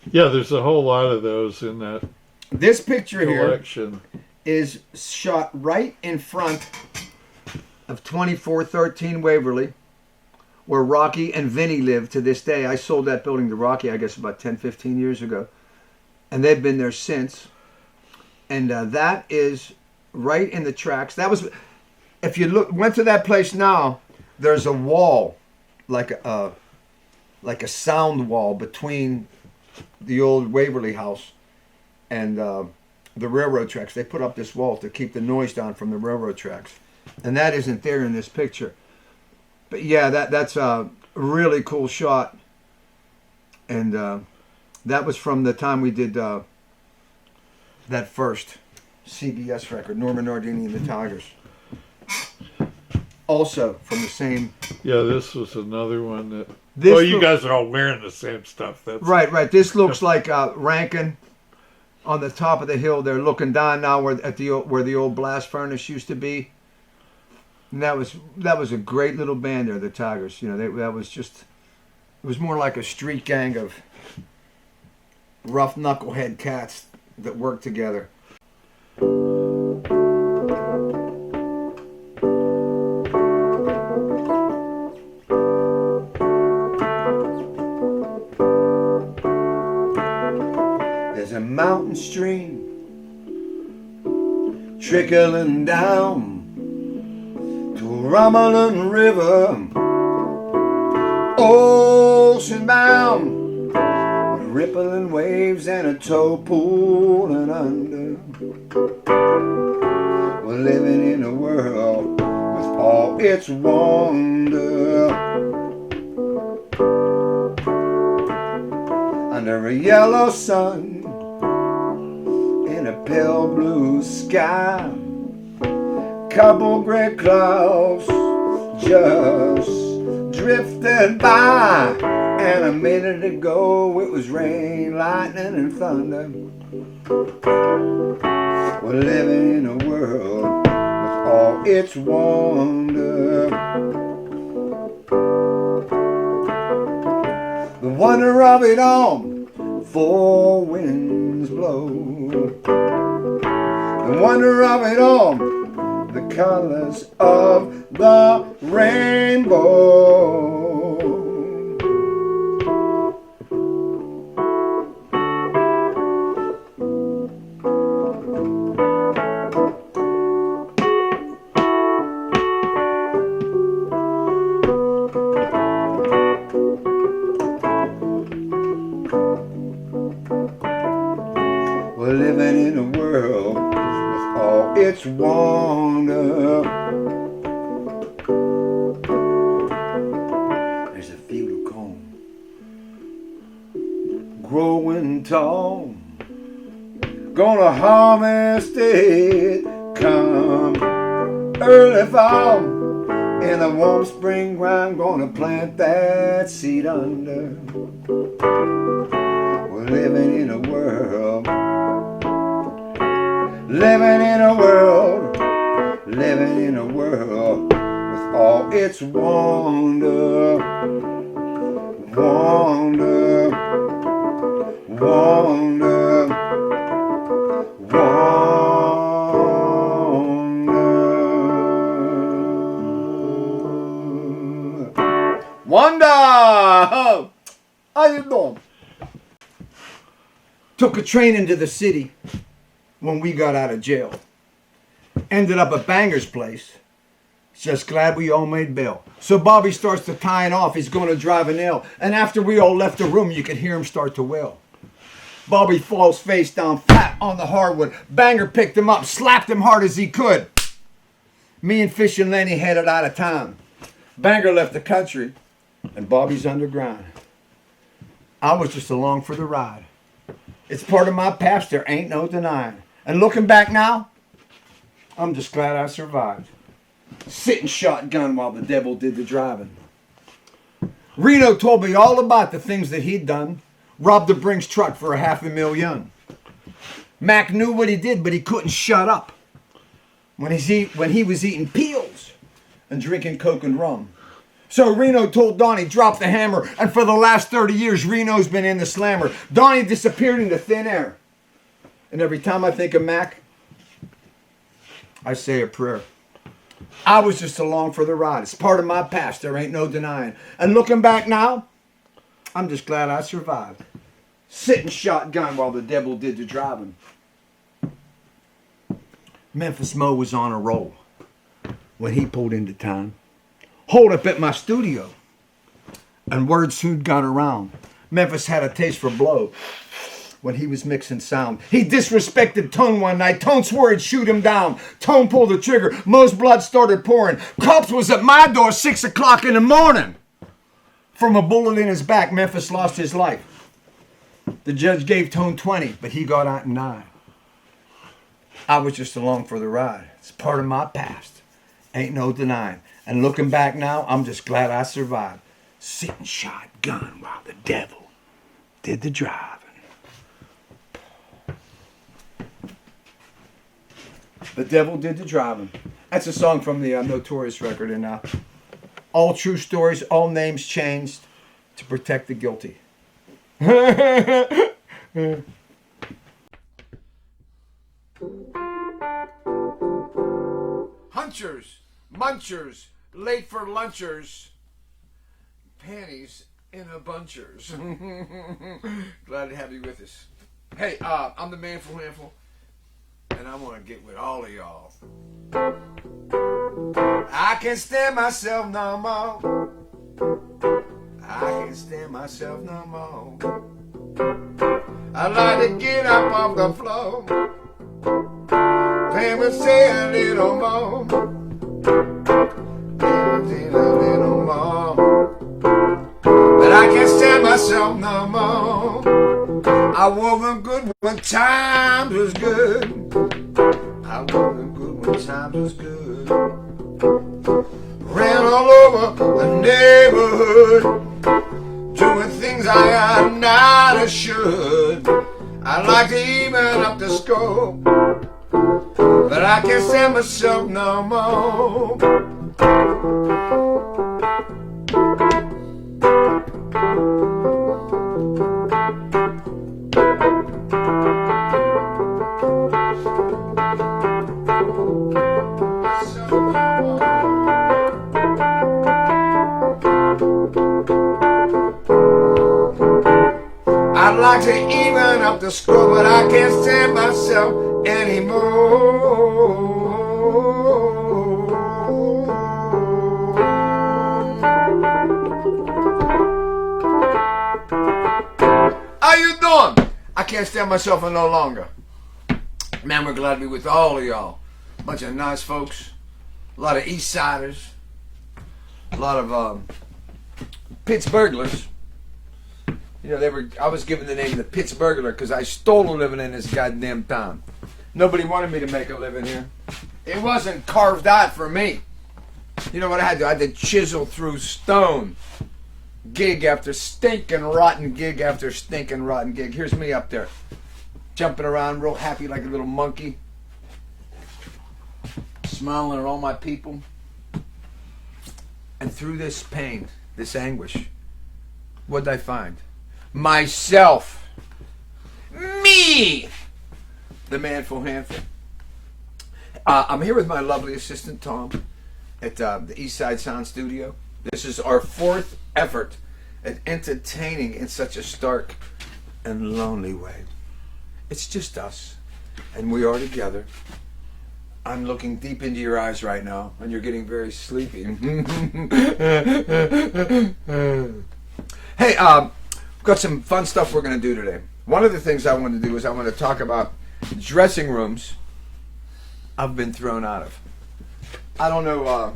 Yeah, there's a whole lot of those in that This picture collection. here is shot right in front of 2413 Waverly, where Rocky and Vinny live to this day. I sold that building to Rocky, I guess, about 10, 15 years ago. And they've been there since. And that is right in the tracks. That was, if you went to that place now, there's a wall, like a sound wall between the old Waverly house and the railroad tracks. They put up this wall to keep the noise down from the railroad tracks. And that isn't there in this picture. But yeah, that's a really cool shot. And that was from the time we did that first CBS record, Norman Nardini and the Tigers. Also from the same... Yeah, this was another one that... you guys are all wearing the same stuff. That's Right. This looks like Rankin on the top of the hill. They're looking down now where the old blast furnace used to be. And that was a great little band there, the Tigers. You know, that was just... It was more like a street gang of rough knucklehead cats that worked together. There's a mountain stream trickling down to a rumbling river, ocean bound, rippling waves and a tow pulling under. We're living in a world with all its wonder. Under a yellow sun, in a pale blue sky, couple gray clouds just drifted by. And a minute ago it was rain, lightning and thunder. We're living in a world with all its wonder. The wonder of it all, four winds blow. The wonder of it all, the colors of the rainbow. We're living in a world with all its wonder. There's a field of corn growing tall, gonna harvest it come early fall. In the warm spring ground, gonna plant that seed under. We're living in a world, living in a world, living in a world with all its wonder, wonder, wonder, wonder. Wonder! How you doing? Took a train into the city when we got out of jail. Ended up at Banger's place. Just glad we all made bail. So Bobby starts to tying off. He's going to drive a nail. And after we all left the room, you could hear him start to wail. Bobby falls face down flat on the hardwood. Banger picked him up, slapped him hard as he could. Me and Fish and Lenny headed out of town. Banger left the country, and Bobby's underground. I was just along for the ride. It's part of my past, there ain't no denying. And looking back now, I'm just glad I survived. Sitting shotgun while the devil did the driving. Reno told me all about the things that he'd done. Robbed the Brinks truck for $500,000. Mac knew what he did, but he couldn't shut up when he was eating peels and drinking Coke and rum. So Reno told Donnie, drop the hammer, and for the last 30 years, Reno's been in the slammer. Donnie disappeared into thin air. And every time I think of Mac, I say a prayer. I was just along for the ride. It's part of my past, there ain't no denying. And looking back now, I'm just glad I survived. Sitting shotgun while the devil did the driving. Memphis Mo was on a roll when he pulled into town. Hold up at my studio, and word soon got around. Memphis had a taste for blow when he was mixing sound. He disrespected Tone one night. Tone swore he'd shoot him down. Tone pulled the trigger. Mo's blood started pouring. Cops was at my door 6 o'clock in the morning. From a bullet in his back, Memphis lost his life. The judge gave Tone 20, but he got out in 9. I was just along for the ride. It's part of my past. Ain't no denying. And looking back now, I'm just glad I survived. Sitting shotgun while the devil did the driving. The devil did the driving. That's a song from the Notorious record. And all true stories, all names changed to protect the guilty. Hunchers, munchers, late for lunchers, panties in a bunchers. Glad to have you with us. Hey, I'm the Manful Handful, and I want to get with all of y'all. I can't stand myself no more. I can't stand myself no more. I like to get up off the floor. Let me say a little more. Let me say a little more. But I can't stand myself no more. I wasn't good when times was good. I wasn't good when times was good. Ran all over the neighborhood, doing things I am not a should. I like to even up the score, but I can't stand myself no more. I'd like to even up the score, but I can't stand myself anymore. How you doing? I can't stand myself no longer. Man, we're glad to be with all of y'all. A bunch of nice folks. A lot of East Siders. A lot of Pittsburghers. You know, I was given the name the Pittsburgher because I stole a living in this goddamn town. Nobody wanted me to make a living here. It wasn't carved out for me. You know what I had to do? I had to chisel through stone. Gig after stinking rotten gig after stinking rotten gig. Here's me up there, jumping around real happy like a little monkey. Smiling at all my people. And through this pain, this anguish, what did I find? Myself. Me! The Manful Handful. I'm here with my lovely assistant, Tom, at the East Side Sound Studio. This is our 4th effort at entertaining in such a stark and lonely way. It's just us, and we are together. I'm looking deep into your eyes right now, and you're getting very sleepy. Hey, we've got some fun stuff we're going to do today. One of the things I want to do is I want to talk about dressing rooms I've been thrown out of. I don't know,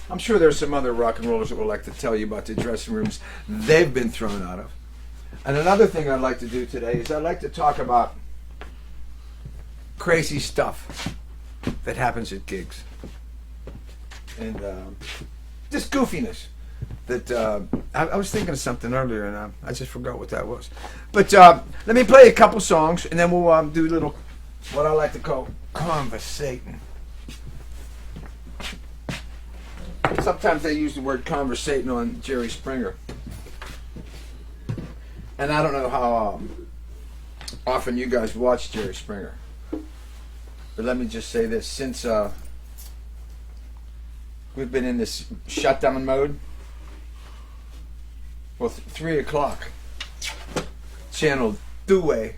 I'm sure there's some other rock and rollers that would like to tell you about the dressing rooms they've been thrown out of. And another thing I'd like to do today is I'd like to talk about crazy stuff that happens at gigs. And just goofiness. that I was thinking of something earlier, and I just forgot what that was. But let me play a couple songs, and then we'll do a little, what I like to call conversating. Sometimes they use the word conversating on Jerry Springer. And I don't know how often you guys watch Jerry Springer. But let me just say this. Since we've been in this shutdown mode, well, 3 o'clock, channel Due,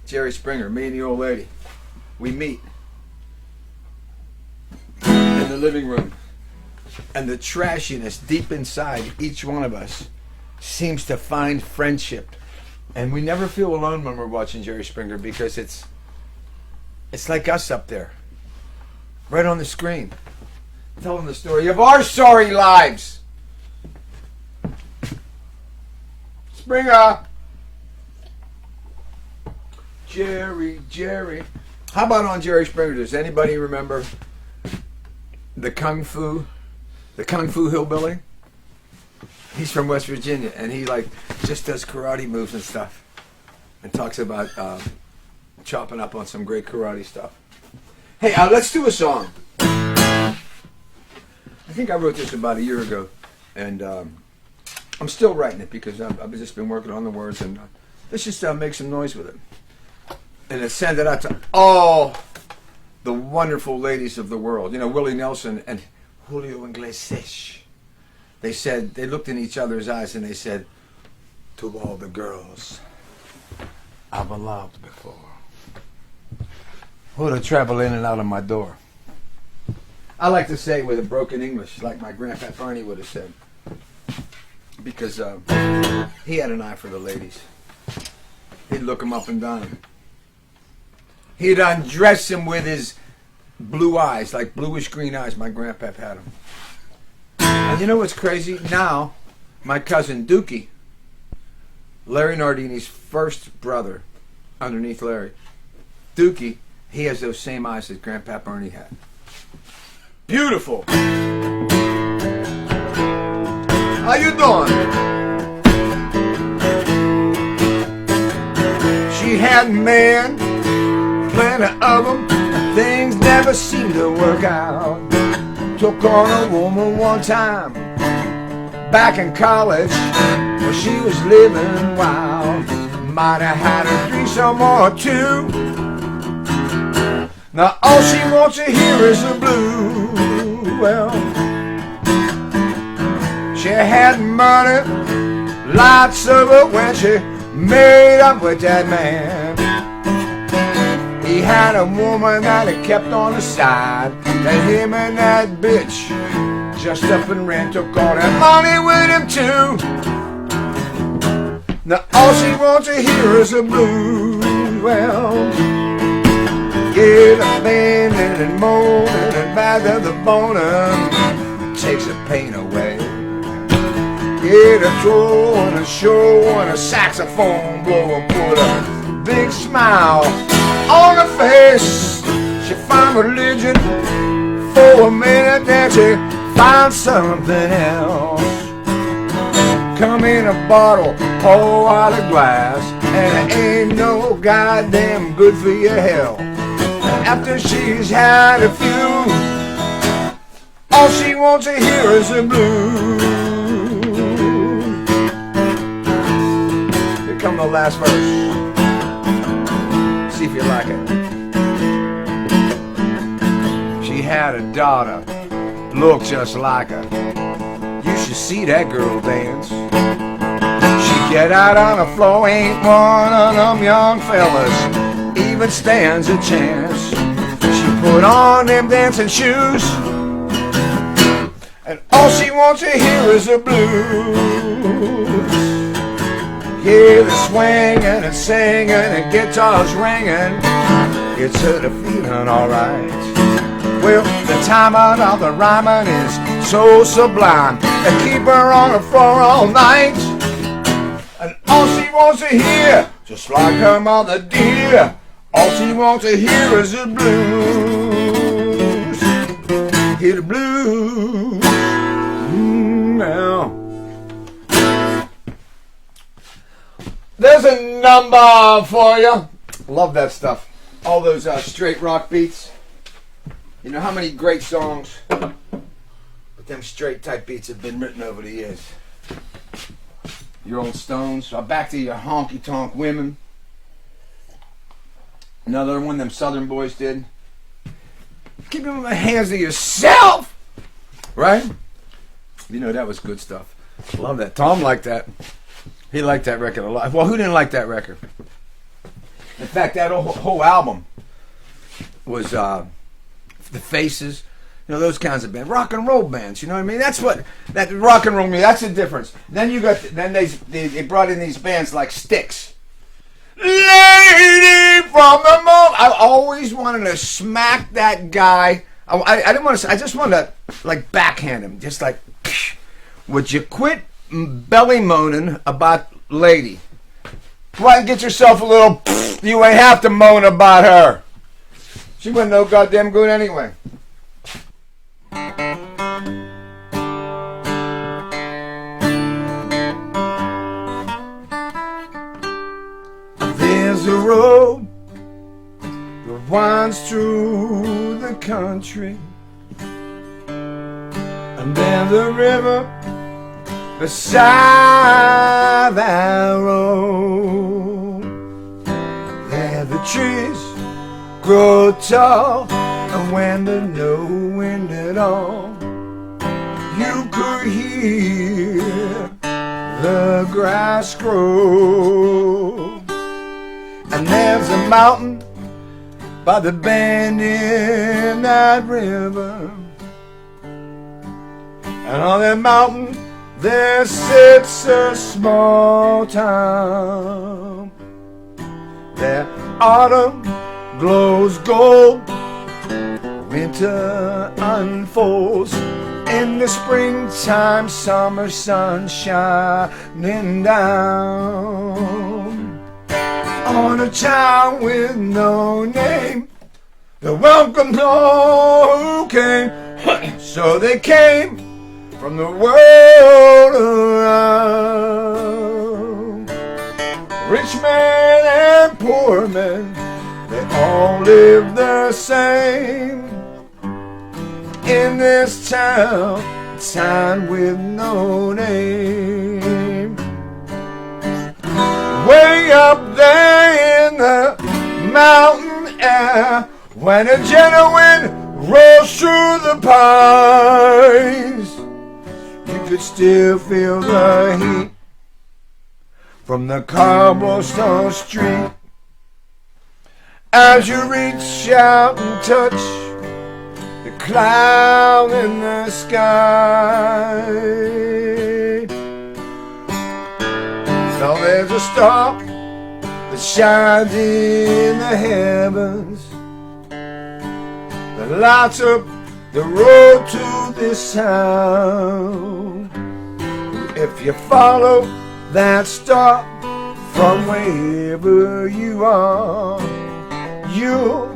Jerry Springer, me and the old lady, we meet in the living room. And the trashiness deep inside each one of us seems to find friendship. And we never feel alone when we're watching Jerry Springer, because it's like us up there, right on the screen, telling the story of our sorry lives. Springer! Jerry. How about on Jerry Springer? Does anybody remember the Kung Fu hillbilly? He's from West Virginia, and he just does karate moves and stuff, and talks about chopping up on some great karate stuff. Hey, let's do a song. I think I wrote this about a year ago, and I'm still writing it because I've just been working on the words, and let's just make some noise with it. And let's send it out to all the wonderful ladies of the world. You know, Willie Nelson and Julio Iglesias. They looked in each other's eyes and they said, to all the girls I've loved before, who'd have traveled in and out of my door. I like to say it with a broken English, like my grandpa Barney would have said, because he had an eye for the ladies. He'd look them up and down. He'd undress them with his blue eyes, like bluish green eyes. My grandpa had them. And you know what's crazy? Now, my cousin Dookie, Larry Nardini's first brother, underneath Larry, Dookie, he has those same eyes that Grandpa Bernie had. Beautiful. How you doing? She had men, plenty of them. Things never seemed to work out. Took on a woman one time back in college where she was living wild. Might have had a threesome or two. Now all she wants to hear is the blues. Well, she had money, lots of it when she made up with that man. He had a woman that he kept on the side, that him and that bitch just up and ran, took all that money with him too. Now all she wants to hear is the blues. Well, yeah, the bending and moaning and bad of the boning takes the pain away. Yeah, the throw and a show and a saxophone blowing put a big smile on her face. She found religion for a minute, then she found something else. Come in a bottle, pour out a glass, and it ain't no goddamn good for your health. After she's had a few, all she wants to hear is the blues. Here come the last verse. See if you like it. She had a daughter, looked just like her. You should see that girl dance. She get out on the floor, ain't one of them young fellas even stands a chance. She put on them dancing shoes, and all she wants to hear is the blues. Yeah, the swinging and singing and guitars ringing, gets her to feeling alright. Well, the timing of the rhyming is so sublime, they keep her on the floor all night. And all she wants to hear, just like her mother dear, all she wants to hear is the blues. Hear the blues. Now. a number for you. Love that stuff. All those straight rock beats. You know how many great songs with them straight type beats have been written over the years? Your old Stones. Back to your honky tonk women. Another one them Southern boys did. Keep them in the hands of yourself. Right? You know, that was good stuff. Love that. Tom liked that. He liked that record a lot. Well, who didn't like that record? In fact, that whole album was The Faces. You know, those kinds of bands. Rock and roll bands, you know what I mean? That's what, that rock and roll, that's the difference. Then you got, then they brought in these bands like Styx. Lady from the moon. I always wanted to smack that guy. I didn't want to, I just wanted to, like, backhand him. Just like, would you quit belly moaning about Lady? Go out and get yourself a little, you ain't have to moan about her. She wasn't no goddamn good anyway. There's a road that winds through the country, and there's a river beside that road. There the trees grow tall, and when there's no wind at all, you could hear the grass grow. And there's a mountain by the bend in that river, and on that mountain there sits a small town. There autumn glows gold, winter unfolds in the springtime, summer sun shining down on a town with no name. The welcome who came, so they came from the world around. Rich man and poor man, they all live the same in this town with no name. Way up there in the mountain air, when a gentle wind rolls through the pines, you could still feel the heat from the cobblestone street as you reach out and touch the cloud in the sky. Now there's a star that shines in the heavens that lights up the road to this town. If you follow that star from wherever you are, you'll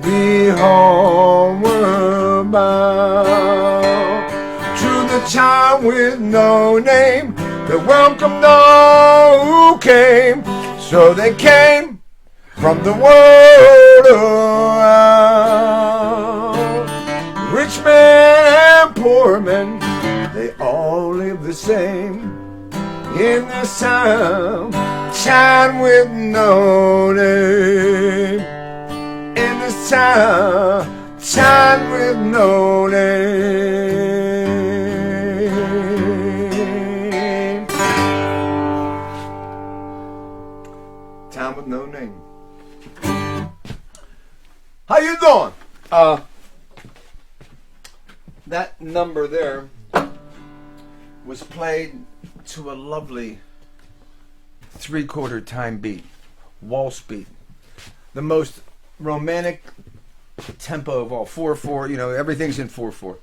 be homeward bound to the town with no name that welcomed all who came. So they came from the world around. Rich man and poor man, they all live the same in this town with no name. In this town with no name. Town with no name. How you doing? That number there was played to a lovely 3/4 time beat, waltz beat, the most romantic tempo of all. 4/4, you know, everything's in 4/4.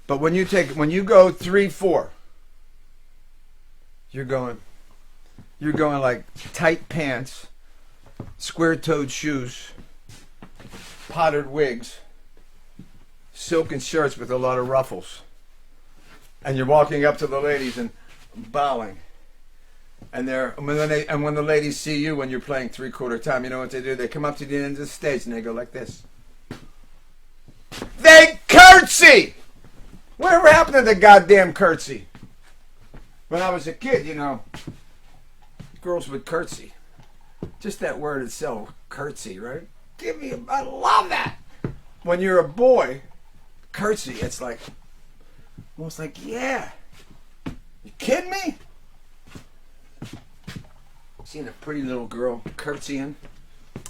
But when you go 3/4, you're going like tight pants, square-toed shoes, powdered wigs, silken shirts with a lot of ruffles, and you're walking up to the ladies and bowing, And when the ladies see you when you're playing 3/4 time, you know what they do? They come up to the end of the stage and they go like this. They curtsy! Whatever happened to the goddamn curtsy? When I was a kid, girls would curtsy. Just that word itself, curtsy, right? I love that. When you're a boy, curtsy, it's like, almost like, yeah. You kidding me? Seeing a pretty little girl curtsying,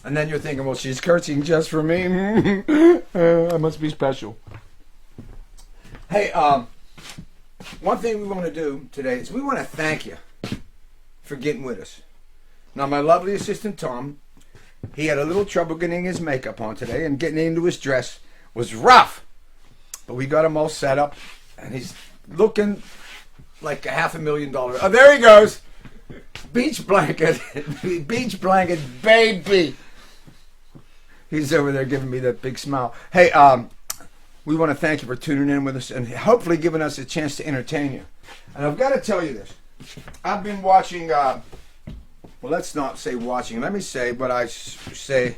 and then you're thinking, well, she's curtsying just for me. I must be special. Hey, one thing we want to do today is we want to thank you for getting with us. Now, my lovely assistant Tom, he had a little trouble getting his makeup on today, and getting into his dress was rough, but we got him all set up, and he's looking like $500,000. Oh, there he goes. Beach blanket, baby. He's over there giving me that big smile. Hey, we want to thank you for tuning in with us and hopefully giving us a chance to entertain you. And I've got to tell you this. I've been watching, well, let's not say watching. Let me say what I say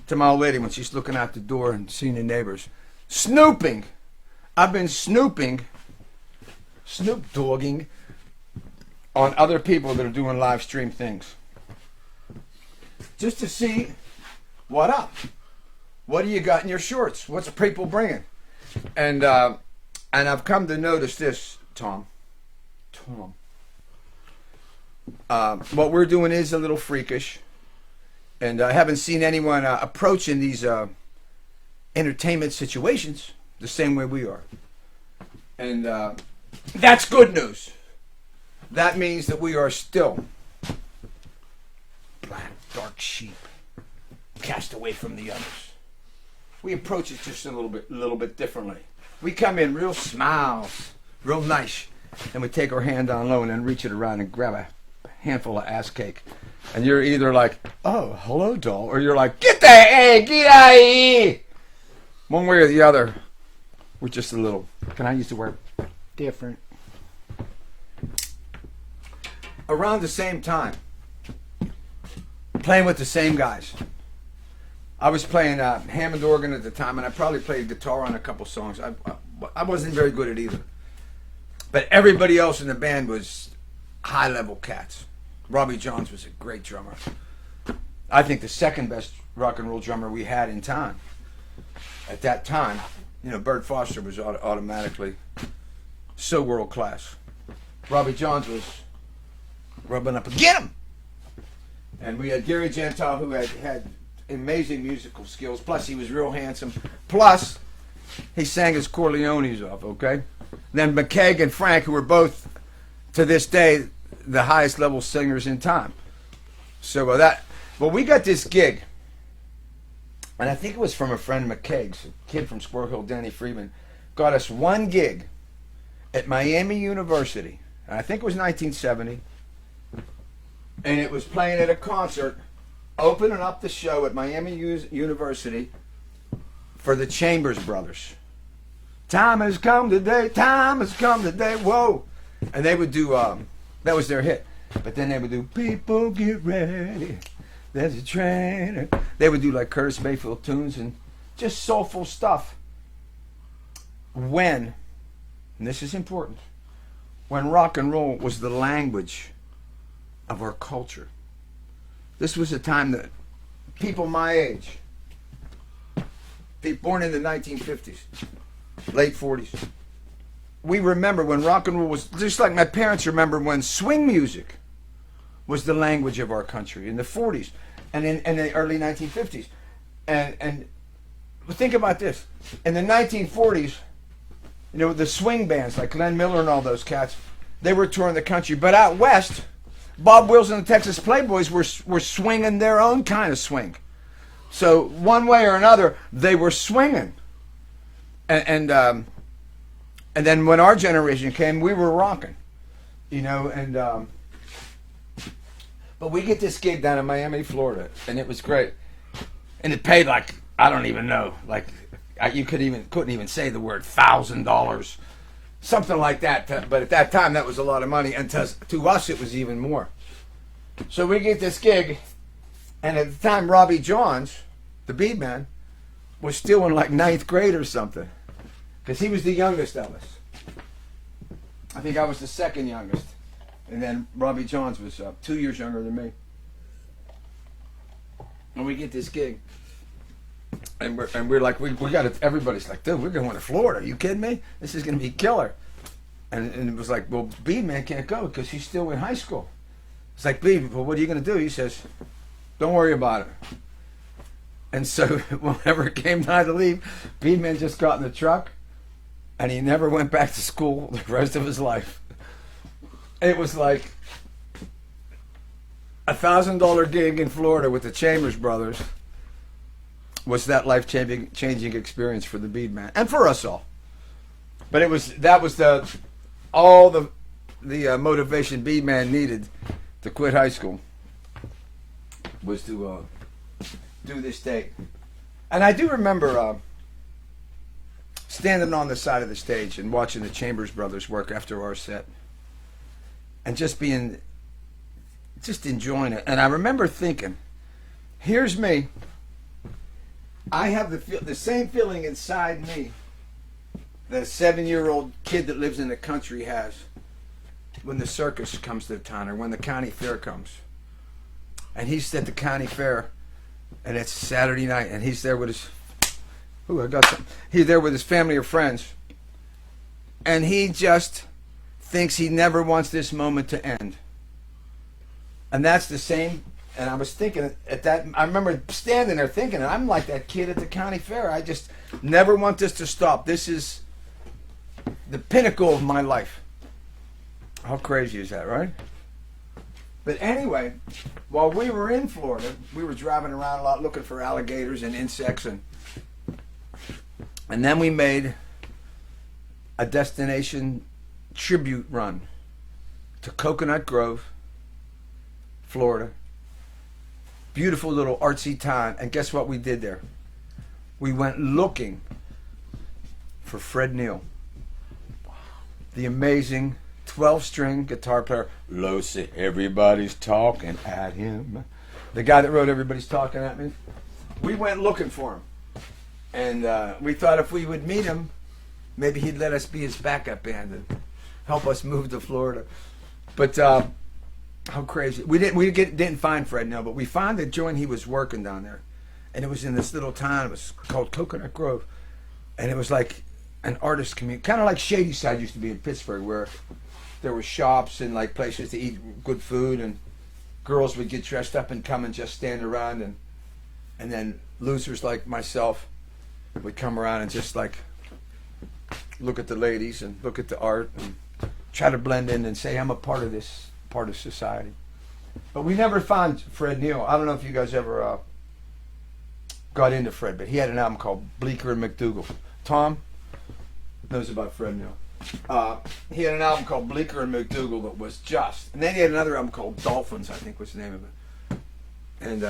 to my old lady when she's looking out the door and seeing the neighbors. Snooping. I've been snoop dogging on other people that are doing live stream things, just to see what up. What do you got in your shorts? What's people bringing? And I've come to notice this, Tom. What we're doing is a little freakish, and I haven't seen anyone approaching these entertainment situations the same way we are, and that's good news. That means that we are still black, dark sheep, cast away from the others. We approach it just a little bit differently. We come in real smiles, real nice, and we take our hand down low and then reach it around and grab a handful of ass cake. And you're either like, oh, hello, doll, or you're like, get out of here. One way or the other, we're just a little, can I use the word, different. Around the same time, playing with the same guys. I was playing Hammond organ at the time, and I probably played guitar on a couple songs. I wasn't very good at either. But everybody else in the band was high-level cats. Robbie Johns was a great drummer. I think the second best rock and roll drummer we had in town. At that time, Bert Foster was automatically so world-class. Robbie Johns was rubbing up, get him! And we had Gary Gentile, who had amazing musical skills, plus he was real handsome, plus he sang his Corleones off, okay? Then McKeag and Frank, who were both, to this day, the highest level singers in time. So we got this gig, and I think it was from a friend McKeag's, a kid from Squirrel Hill, Danny Freeman, got us one gig at Miami University, and I think it was 1970, and it was playing at a concert, opening up the show at Miami University for the Chambers Brothers. Time has come today, whoa. And they would do, that was their hit. But then they would do, people get ready, there's a train. They would do like Curtis Mayfield tunes and just soulful stuff. And this is important, when rock and roll was the language of our culture. This was a time that people my age, people born in the 1950s, late 40s, we remember when rock and roll was, just like my parents remember when swing music was the language of our country in the 40s and in the early 1950s. And think about this. In the 1940s, the swing bands like Glenn Miller and all those cats, they were touring the country. But out west, Bob Wills and the Texas Playboys were swinging their own kind of swing. So one way or another, they were swinging. And then when our generation came, we were rocking, but we get this gig down in Miami, Florida, and it was great. And it paid like, I don't even know, like you couldn't even say the word $1,000. Something like that, but at that time that was a lot of money, and to us it was even more. So we get this gig, and at the time, Robbie Johns, the bead man, was still in like ninth grade or something, because he was the youngest of us. I think I was the second youngest, and then Robbie Johns was 2 years younger than me. And we get this gig, and we're like, we got it. Everybody's like, dude, we're going to Florida. Are you kidding me? This is going to be killer. And it was like, well, Bead Man can't go because he's still in high school. It's like, Bead, well, what are you going to do? He says, don't worry about it. And so whenever it came time to leave, Bead Man just got in the truck, and he never went back to school the rest of his life. It was like $1,000 gig in Florida with the Chambers Brothers was that life-changing experience for the Bead Man and for us all. But that was all the motivation Bead Man needed to quit high school was to do this tape. And I do remember standing on the side of the stage and watching the Chambers Brothers work after our set, and just enjoying it. And I remember thinking, here's me. I have the same feeling inside me that a 7-year-old kid that lives in the country has when the circus comes to town or when the county fair comes. And he's at the county fair, and it's Saturday night, and he's there with he's there with his family or friends, and he just thinks he never wants this moment to end. And that's the same. And I was thinking at that, I remember standing there thinking, I'm like that kid at the county fair. I just never want this to stop. This is the pinnacle of my life. How crazy is that, right? But anyway, while we were in Florida, we were driving around a lot looking for alligators and insects, and then we made a destination tribute run to Coconut Grove, Florida. Beautiful little artsy town. And guess what we did there? We went looking for Fred Neil, the amazing 12-string guitar player. Lucy, everybody's talking at him. The guy that wrote Everybody's Talking at Me. We went looking for him. And we thought if we would meet him, maybe he'd let us be his backup band and help us move to Florida. But how crazy. We didn't find Fred Neil, but we found the joint he was working down there. And it was in this little town. It was called Coconut Grove. And it was like an artist community. Kind of like Shady Side used to be in Pittsburgh, where there were shops and like places to eat good food, and girls would get dressed up and come and just stand around, and then losers like myself would come around and just like look at the ladies and look at the art and try to blend in and say I'm a part of this part of society. But we never found Fred Neil. I don't know if you guys ever got into Fred, but he had an album called Bleecker and McDougal. Tom knows about Fred Neil. He had an album called Bleecker and McDougal that was just, and then he had another album called Dolphins, I think was the name of it. And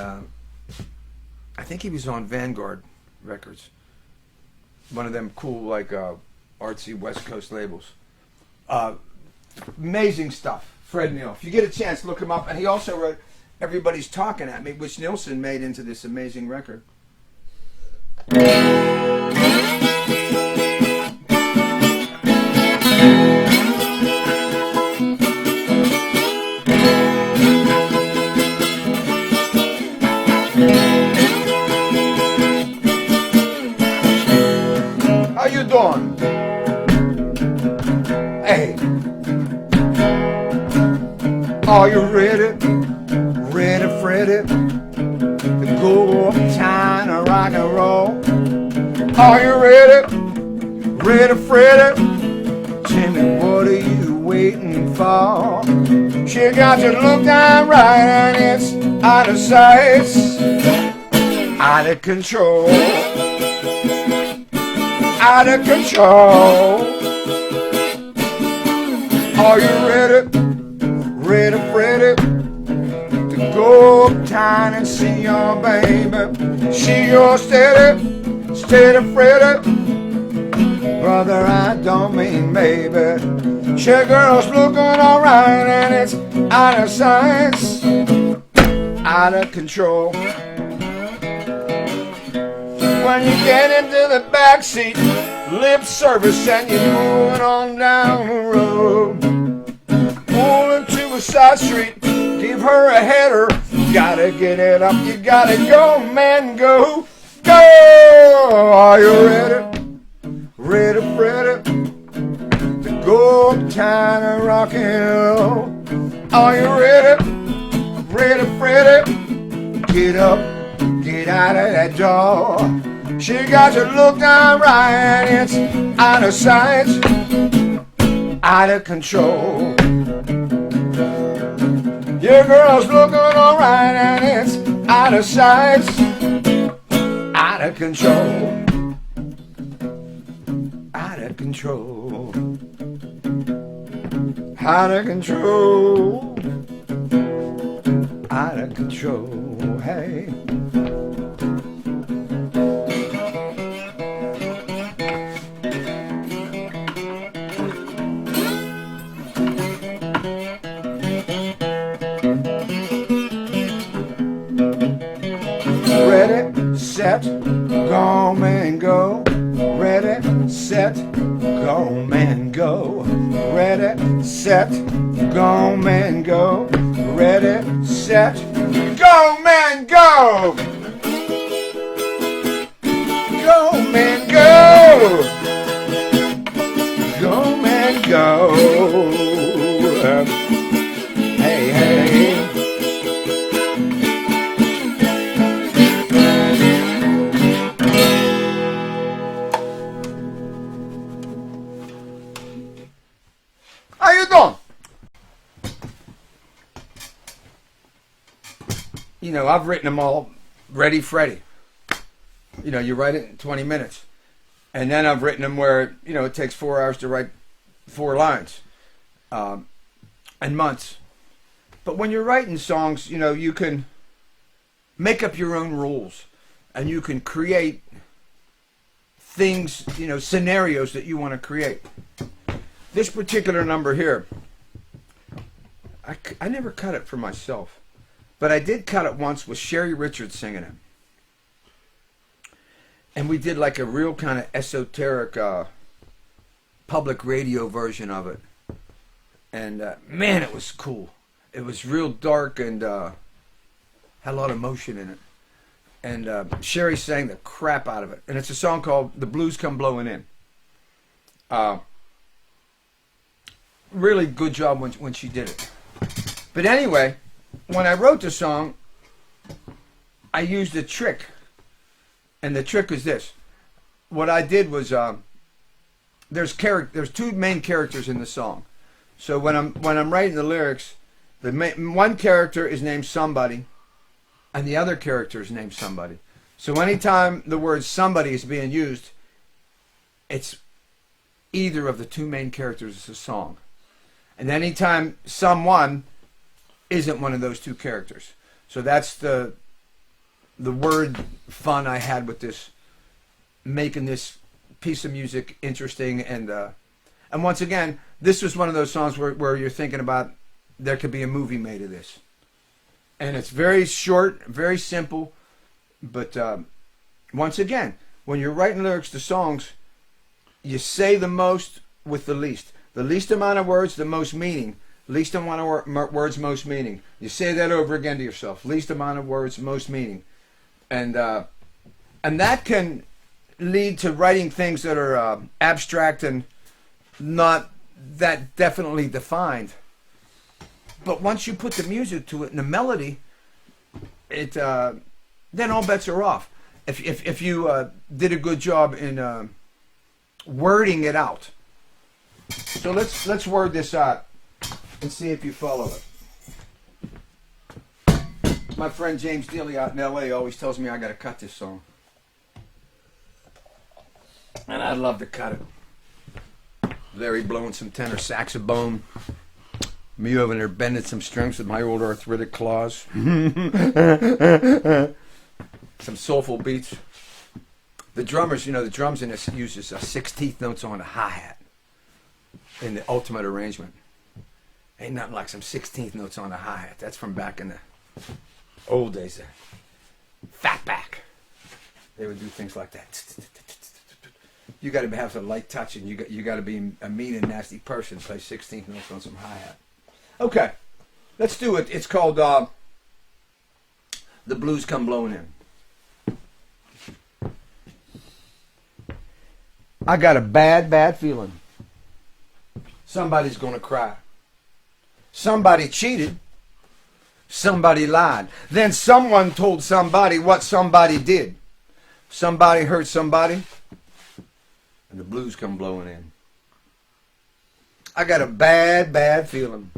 I think he was on Vanguard Records, one of them cool like artsy West Coast labels. Amazing stuff, Fred Neil. If you get a chance, look him up. And he also wrote Everybody's Talking at Me, which Nilsson made into this amazing record. How you doing? Hey. Are you ready? Ready, Freddy? To go uptown and rock and roll? Are you ready? Ready, Freddy? Tell me, what are you waiting for? She got you look down right and it's out of sight, out of control, out of control. Are you ready? Ready, Freddy? To go uptown and see your baby. See your steady, steady Freddy. Brother, I don't mean maybe. She girl's looking alright and it's out of sight, out of control. When you get into the backseat, lip service and you're moving on down the road. Pulling to a side street, give her a header. Gotta get it up, you gotta go, man, go. Go! Are you ready? Ready, ready to go uptown and rock and roll. Are you ready? Ready, ready. Get up, get out of that door. She got you look down right and it's out of sight, out of control. Your girl's looking alright and it's out of sight, out of control. Out of control. Out of control. Out of control. Hey. Ready, set, go, man, go. Ready, set, go, man, go. Ready, set, go, man, go. Ready, set, go, man, go. Go, man, go. Go, man, go. Hey, hey. How you doing? You know, I've written them all ready, Freddy. You know, you write it in 20 minutes. And then I've written them where, you know, it takes 4 hours to write 4 lines. And months. But when you're writing songs, you know, you can make up your own rules. And you can create things, you know, scenarios that you want to create. This particular number here, I never cut it for myself. But I did cut it once with Sherry Richards singing it. And we did like a real kind of esoteric public radio version of it. And man, it was cool. It was real dark and had a lot of emotion in it. And Sherry sang the crap out of it. And it's a song called The Blues Come Blowing In. Really good job when she did it. But anyway, when I wrote the song, I used a trick. And the trick is this. What I did was there's 2 main characters in the song. So when I'm writing the lyrics, one character is named somebody, and the other character is named somebody. So anytime the word somebody is being used, it's either of the 2 main characters of the song. And anytime someone isn't one of those 2 characters. So that's the word fun I had with this, making this piece of music interesting. And once again, this was one of those songs where you're thinking about there could be a movie made of this. And it's very short, very simple. But once again, when you're writing lyrics to songs, you say the most with the least. The least amount of words, the most meaning. Least amount of words, most meaning. You say that over again to yourself. Least amount of words, most meaning. And that can lead to writing things that are abstract and not that definitely defined. But once you put the music to it and the melody, it then all bets are off. If you did a good job in wording it out. So let's word this out and see if you follow it. My friend James Dealey out in L.A. always tells me I got to cut this song. And I'd love to cut it. Larry blowing some tenor saxophone. Me over there bending some strings with my old arthritic claws. Some soulful beats. The drummers, you know, the drums in this uses 16th notes on the hi-hat in the ultimate arrangement. Ain't nothing like some 16th notes on the hi-hat. That's from back in the Old days there. Fat back. They would do things like that. You got to have some light touch, and you got to be a mean and nasty person. Play 16th notes on some hi-hat. Okay, let's do it. It's called The Blues Come Blowing In. I got a bad feeling. Somebody's going to cry. Somebody cheated. Somebody lied. Then someone told somebody what somebody did. Somebody hurt somebody. And the blues come blowing in. I got a bad feeling.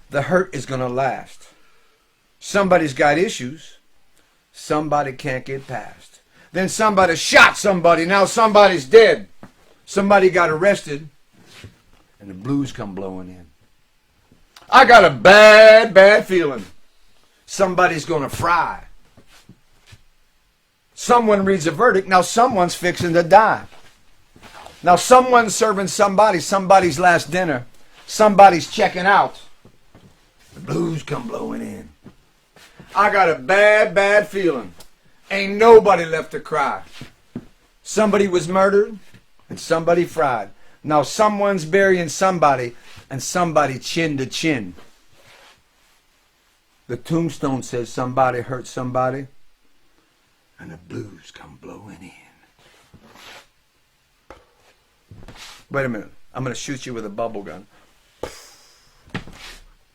The hurt is going to last. Somebody's got issues. Somebody can't get past. Then somebody shot somebody. Now somebody's dead. Somebody got arrested. And the blues come blowing in. I got a bad feeling. Somebody's going to fry. Someone reads a verdict. Now someone's fixing to die. Now someone's serving somebody's last dinner. Somebody's checking out. The blues come blowing in. I got a bad feeling. Ain't nobody left to cry. Somebody was murdered and somebody fried. Now someone's burying somebody and somebody chin to chin. The tombstone says somebody hurt somebody and the blues come blowing in. Wait a minute. I'm going to shoot you with a bubble gun.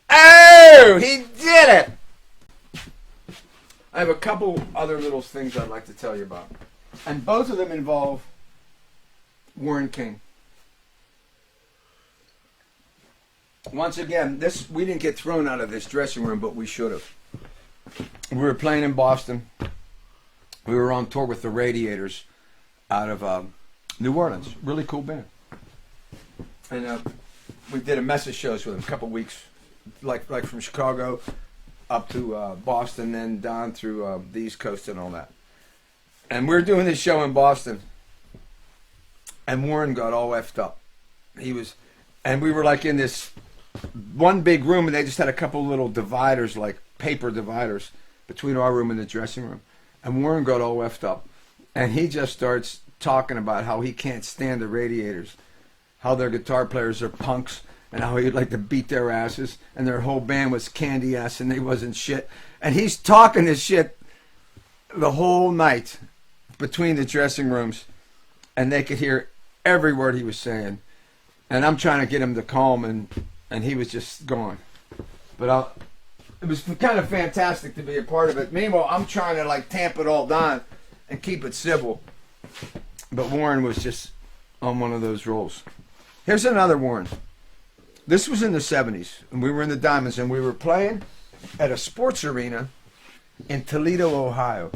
Oh, he did it! I have a couple other little things I'd like to tell you about. And both of them involve Warren King. Once again, we didn't get thrown out of this dressing room, but we should have. We were playing in Boston. We were on tour with the Radiators out of New Orleans. Really cool band. And we did a mess of shows with them, a couple weeks, like from Chicago up to Boston, then down through the East Coast and all that. And we were doing this show in Boston, and Warren got all effed up. And we were like in this one big room, and they just had a couple little dividers, like paper dividers, between our room and the dressing room. And Warren got all effed up, and he just starts talking about how he can't stand the Radiators, how their guitar players are punks, and how he'd like to beat their asses, and their whole band was candy ass, and they wasn't shit. And he's talking this shit the whole night between the dressing rooms, and they could hear every word he was saying. And I'm trying to get him to calm, and he was just gone. But it was kind of fantastic to be a part of it. Meanwhile, I'm trying to like tamp it all down and keep it civil. But Warren was just on one of those rolls. Here's another Warren. This was in the 70s, and we were in the Diamonds, and we were playing at a sports arena in Toledo, Ohio,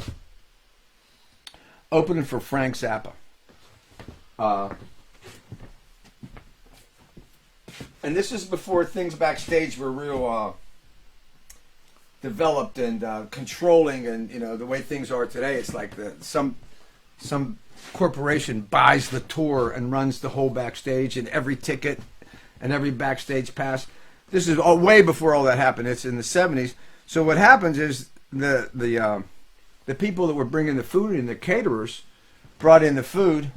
opening for Frank Zappa. And this is before things backstage were real developed and controlling, and the way things are today, it's like some corporation buys the tour and runs the whole backstage and every ticket and every backstage pass. This is all way before all that happened. It's in the 70s. So what happens is the people that were bringing the food in, the caterers, brought in the food,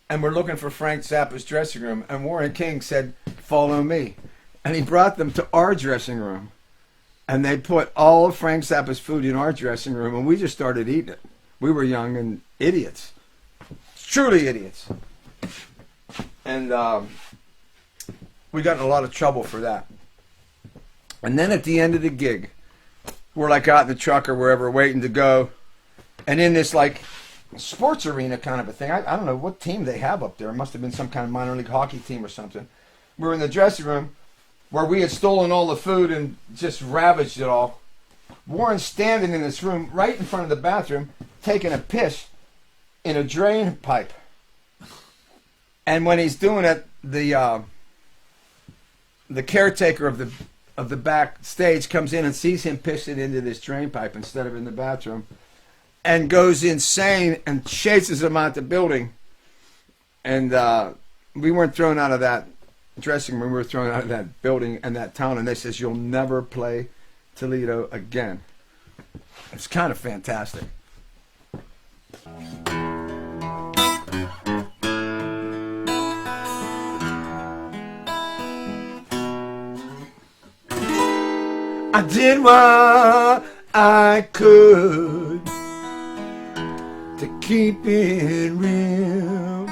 and we're looking for Frank Zappa's dressing room. And Warren King said, "Follow me." And he brought them to our dressing room. And they put all of Frank Zappa's food in our dressing room, and we just started eating it. We were young and idiots. Truly idiots. And we got in a lot of trouble for that. And then at the end of the gig, we're like out in the truck or wherever waiting to go. And in this like sports arena kind of a thing, I don't know what team they have up there. It must have been some kind of minor league hockey team or something. We were in the dressing room where we had stolen all the food and just ravaged it all. Warren's standing in this room right in front of the bathroom taking a piss in a drain pipe. And when he's doing it, the caretaker of the backstage comes in and sees him pissing into this drain pipe instead of in the bathroom, and goes insane and chases him out the building. And we weren't thrown out of that dressing room. We were thrown out of that building and that town. And they says, "You'll never play Toledo again. It's kind of fantastic. I did what I could to keep it real.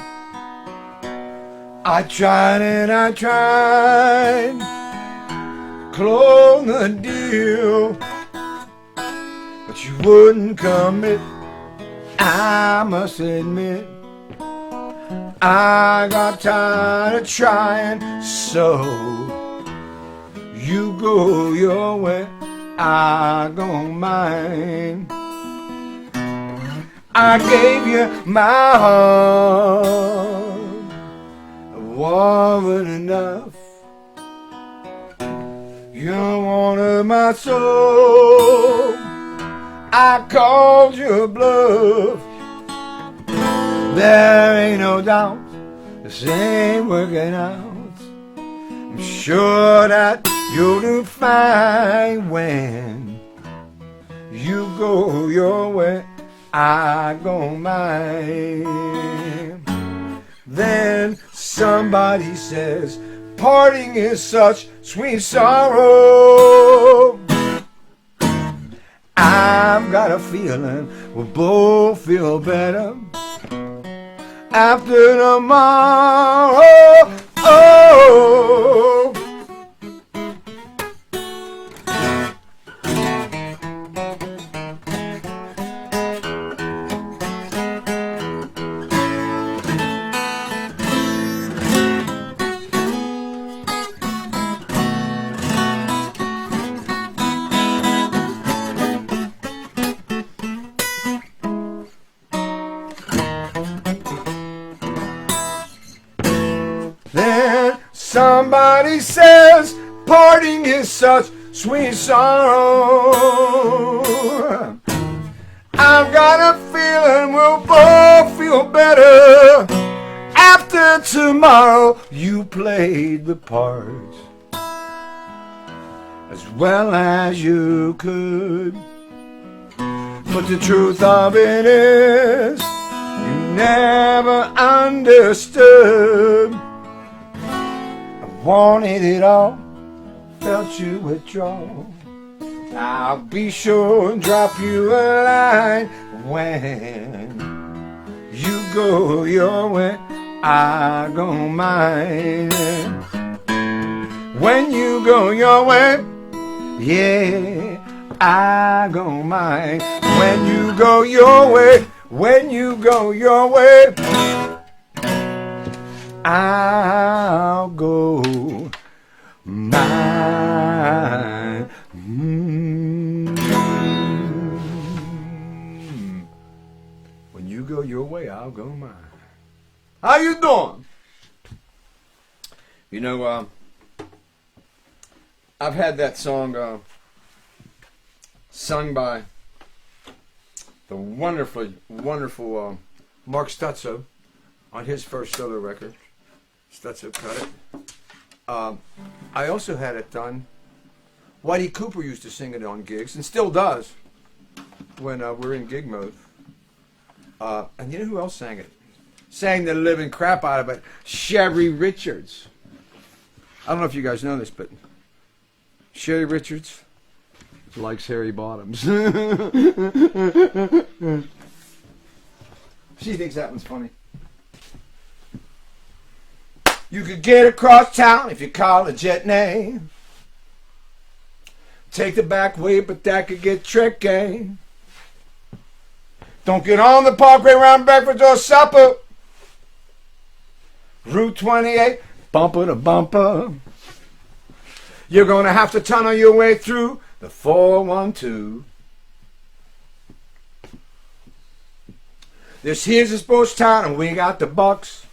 I tried and I tried, close the deal, but you wouldn't commit. I must admit, I got tired of trying, so you go your way, I go mine. I gave you my heart, it wasn't enough. You wanted my soul, I called you bluff. There ain't no doubt this ain't working out. I'm sure that you'll do fine when you go your way, I go mine. Then somebody says, parting is such sweet sorrow. I've got a feeling we'll both feel better after tomorrow. Oh. Then somebody says, parting is such sweet sorrow. I've got a feeling we'll both feel better after tomorrow. You played the part as well as you could, but the truth of it is, you never understood. Wanted it all, felt you withdraw. I'll be sure and drop you a line when you go your way, I go mine. When you go your way, yeah, I go mine. When you go your way, when you go your way, I'll go mine. When you go your way, I'll go mine. How you doing? You know, I've had that song sung by the wonderful Mark Stutzo on his first solo record. Stutzo cut it. I also had it done. Whitey Cooper used to sing it on gigs, and still does when we're in gig mode. And you know who else sang it? Sang the living crap out of it. Sherry Richards. I don't know if you guys know this, but Sherry Richards likes hairy bottoms. She thinks that one's funny. You could get across town if you call a jet name. Take the back way, but that could get tricky. Don't get on the parkway around breakfast or supper. Route 28, bumper to bumper. You're going to have to tunnel your way through the 412. This here's a sports town and we got the Bucks.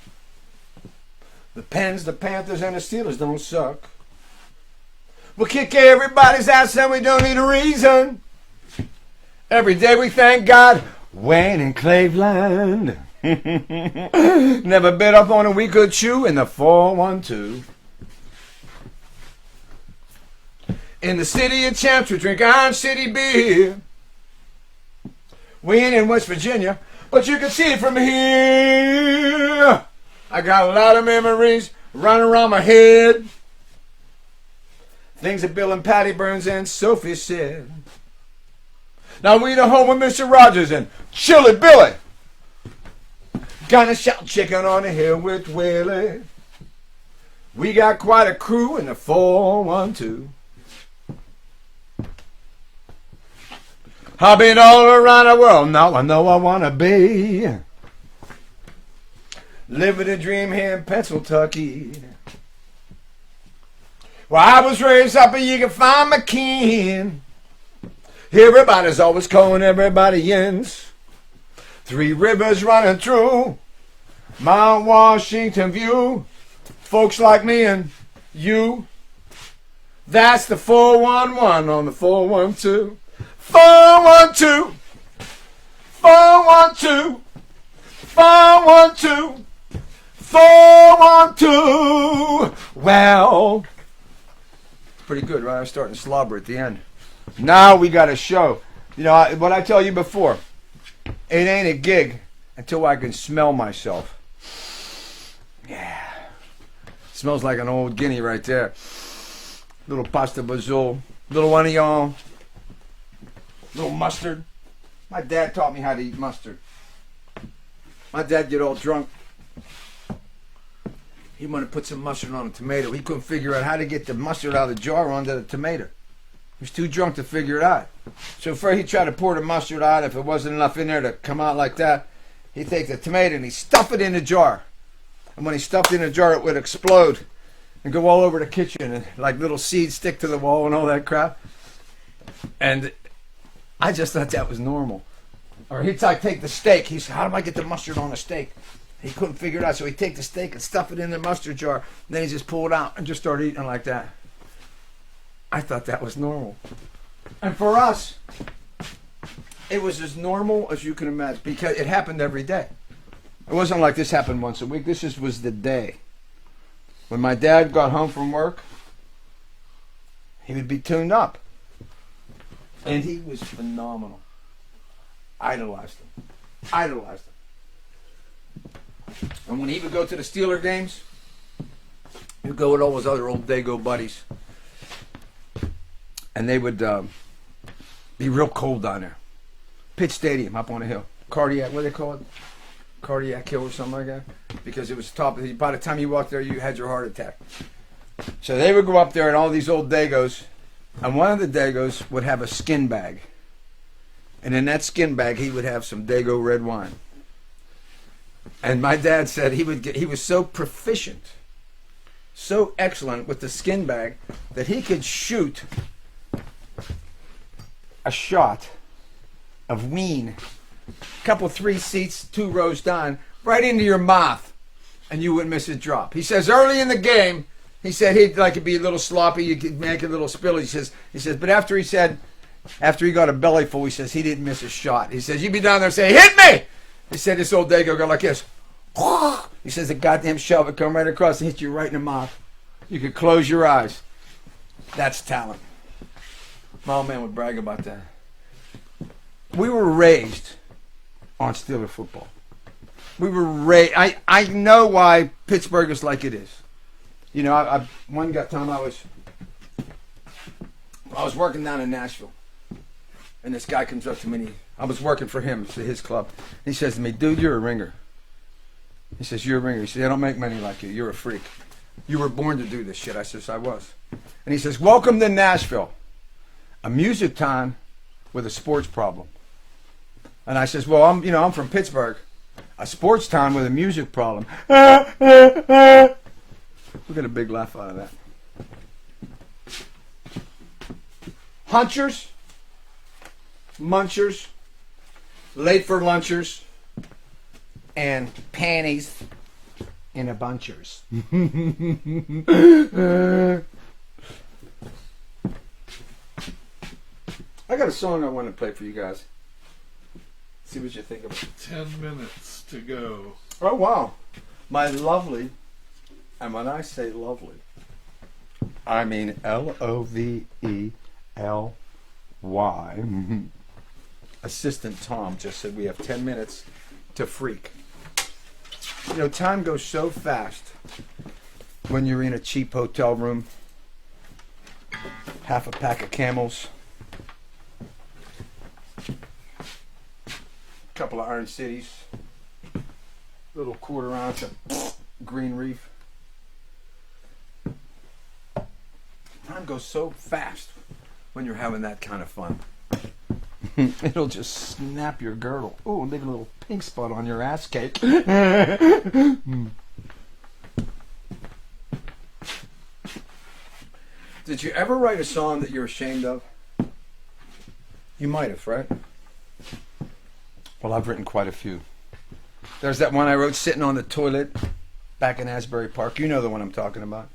The Pens, the Panthers, and the Steelers don't suck. We'll kick everybody's ass and we don't need a reason. Every day we thank God. Wayne and Cleveland. Never bit up on a we could chew in the 412. In the city of champs, we drink Iron City beer. We ain't in West Virginia, but you can see it from here. I got a lot of memories running around my head. Things that Bill and Patty Burns and Sophie said. Now we the home of Mr. Rogers and Chili Billy. Gonna shout chicken on the hill with Willie. We got quite a crew in the 412. I've been all around the world, now I know I wanna be. Living a dream here in Pennsylvania. Well, I was raised up and you can find my kin. Everybody's always calling everybody ends. 3 rivers running through Mount Washington view. Folks like me and you. That's the 411 on the 412. 412, 412, 412, 412. Well, pretty good, right? I'm starting to slobber at the end. Now we got a show. You know, what I tell you before, it ain't a gig until I can smell myself. Yeah. Smells like an old guinea right there. Little pasta basil, little onion. Little mustard. My dad taught me how to eat mustard. My dad get all drunk. He wanted to put some mustard on a tomato. He couldn't figure out how to get the mustard out of the jar onto the tomato. He was too drunk to figure it out. So first he tried to pour the mustard out. If it wasn't enough in there to come out like that, he'd take the tomato and he'd stuff it in the jar. And when he stuffed it in the jar, it would explode and go all over the kitchen and like little seeds stick to the wall and all that crap. And I just thought that was normal. Or he'd like take the steak. He said, how do I get the mustard on a steak? He couldn't figure it out, so he'd take the steak and stuff it in the mustard jar. And then he'd just pull it out and just start eating like that. I thought that was normal. And for us, it was as normal as you can imagine because it happened every day. It wasn't like this happened once a week. This was the day. When my dad got home from work, he would be tuned up. And he was phenomenal. Idolized him. Idolized him. And when he would go to the Steeler games, he would go with all his other old Dago buddies. And they would be real cold down there. Pitt Stadium up on a hill. Cardiac, what do they call it? Cardiac hill or something like that. Because it was top. By the time you walked there, you had your heart attack. So they would go up there and all these old Dagos. And one of the Dagos would have a skin bag. And in that skin bag, he would have some Dago red wine. And my dad said he was so proficient, so excellent with the skin bag, that he could shoot a shot of ween, a couple 3 seats, 2 rows down, right into your mouth, and you wouldn't miss a drop. He says early in the game, he said he'd like it be a little sloppy, you could make a little spill. He says, but after he got a belly full, he says he didn't miss a shot. He says, you'd be down there and say, hit me! He said this old Dago go like this. He says the goddamn shell would come right across and hit you right in the mouth. You could close your eyes. That's talent. My old man would brag about that. We were raised on Steeler football. We were raised. I know why Pittsburgh is like it is. You know, one time I was working down in Nashville, and this guy comes up to me. I was working for him, for his club. He says to me, dude, you're a ringer. He says, you're a ringer. He says, I don't make many like you. You're a freak. You were born to do this shit. I says, I was. And he says, welcome to Nashville, a music town with a sports problem. And I says, well, I'm from Pittsburgh, a sports town with a music problem. We got a big laugh out of that. Hunchers, munchers, late for lunchers, and panties in a bunchers. I got a song I want to play for you guys. See what you think of it. 10 minutes to go. Oh, wow. My lovely, and when I say lovely, I mean Lovely. Assistant Tom just said we have 10 minutes to freak. You know, time goes so fast when you're in a cheap hotel room, half a pack of Camels, couple of Iron Cities, little quarter ounce of Green Reef. Time goes so fast when you're having that kind of fun. It'll just snap your girdle. Ooh, and leave a little pink spot on your ass cake. Did you ever write a song that you're ashamed of? You might have, right? Well, I've written quite a few. There's that one I wrote sitting on the toilet back in Asbury Park. You know the one I'm talking about.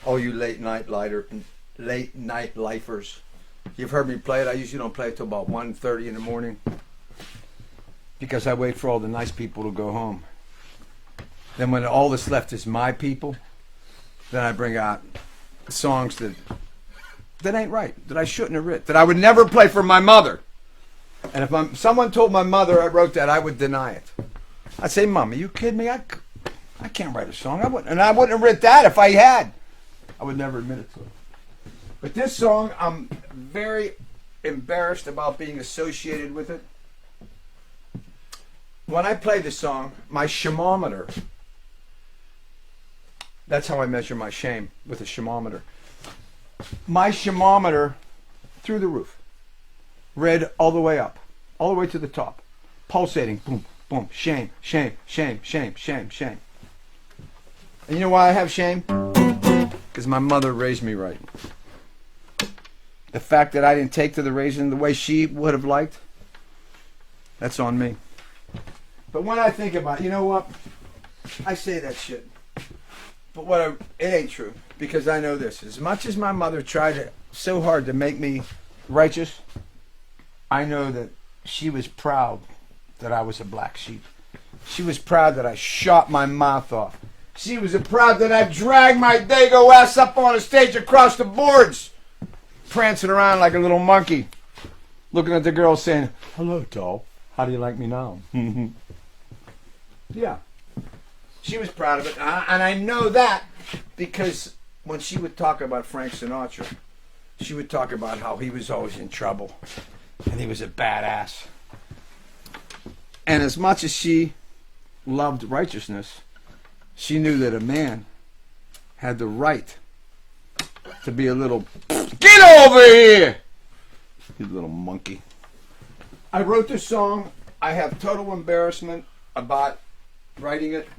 Oh, you late night lifers. You've heard me play it. I usually don't play it till about 1:30 in the morning because I wait for all the nice people to go home. Then when all that's left is my people, then I bring out songs that ain't right, that I shouldn't have written, that I would never play for my mother. And if someone told my mother I wrote that, I would deny it. I'd say, Mom, are you kidding me? I can't write a song. I wouldn't have written that if I had. I would never admit it to her. But this song, I'm very embarrassed about being associated with it. When I play this song, my shamometer, that's how I measure my shame, with a shamometer. My shamometer, through the roof, read all the way up, all the way to the top, pulsating, boom, boom, shame, shame, shame, shame, shame, shame. And you know why I have shame? Because my mother raised me right. The fact that I didn't take to the raising the way she would have liked, that's on me. But when I think about it, you know what? I say that shit. But it ain't true. Because I know this. As much as my mother tried so hard to make me righteous, I know that she was proud that I was a black sheep. She was proud that I shot my mouth off. She was proud that I dragged my dago ass up on a stage across the boards, prancing around like a little monkey, looking at the girl saying, "Hello, doll. How do you like me now?" Yeah. She was proud of it. And I know that because when she would talk about Frank Sinatra, she would talk about how he was always in trouble and he was a badass. And as much as she loved righteousness, she knew that a man had the right to be a little, "Get over here, you little monkey." I wrote this song. I have total embarrassment about writing it.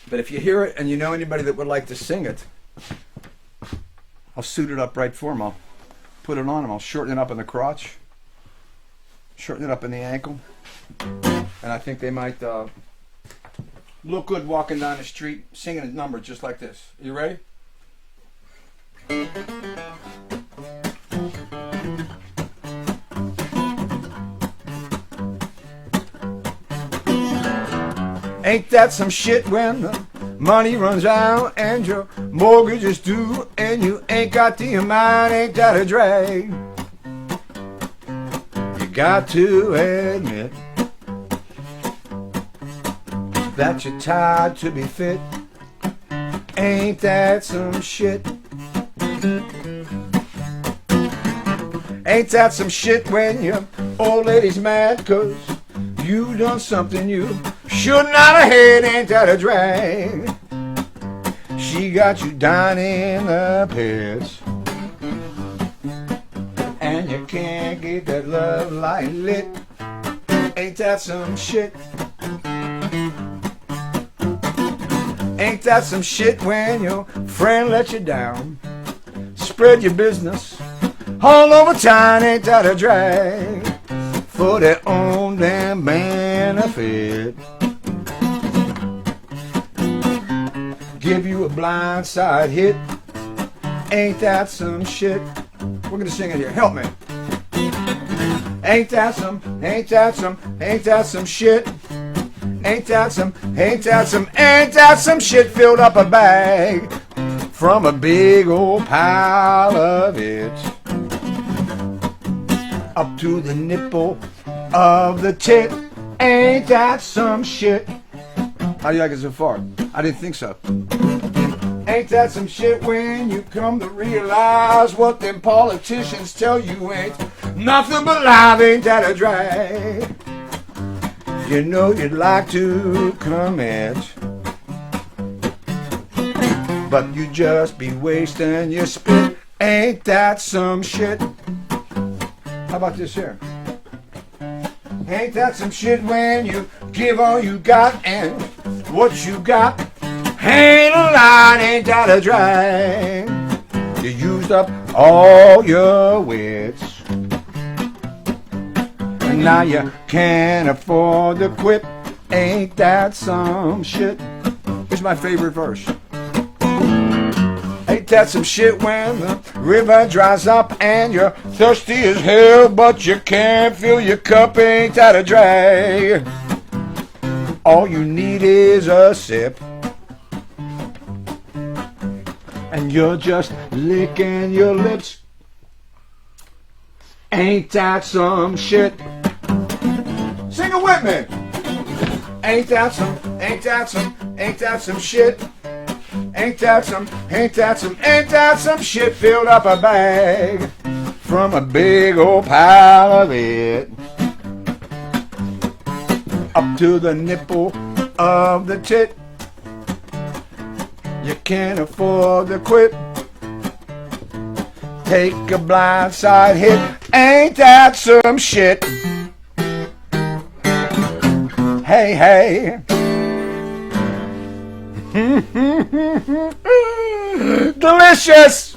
But if you hear it and you know anybody that would like to sing it, I'll suit it up right for them. I'll put it on them. I'll shorten it up in the crotch, shorten it up in the ankle, and I think they might look good walking down the street singing a number just like this. You ready? Ain't that some shit when the money runs out and your mortgage is due and you ain't got the amount? Ain't that a drag? You got to admit that you're tired to be fit. Ain't that some shit? Ain't that some shit when your old lady's mad 'cause you done something you should not have had? Ain't that a drag? She got you down in the pits and you can't get that love light lit. Ain't that some shit? Ain't that some shit when your friend let you down? Spread your business all over town. Ain't that a drag? For their own damn benefit. Give you a blindside hit. Ain't that some shit? We're gonna sing it here. Help me. Ain't that some shit? Ain't that some shit filled up a bag from a big old pile of it up to the nipple of the tit. Ain't that some shit? How do you like it so far? I didn't think so. Ain't that some shit when you come to realize what them politicians tell you ain't nothing but life? Ain't that a drag? You know you'd like to comment, but you just be wasting your spit. Ain't that some shit? How about this here? Ain't that some shit when you give all you got and what you got ain't a lot? Ain't that a drag? You used up all your wits and now you can't afford to quit. Ain't that some shit? Here's my favorite verse. Ain't that some shit when the river dries up and you're thirsty as hell, but you can't fill your cup? Ain't that a drag? All you need is a sip, and you're just licking your lips. Ain't that some shit? Sing it with me. Ain't that some shit? Ain't that some shit? Filled up a bag from a big old pile of it up to the nipple of the tit. You can't afford to quit. Take a blindside hit. Ain't that some shit? Hey, hey. Delicious!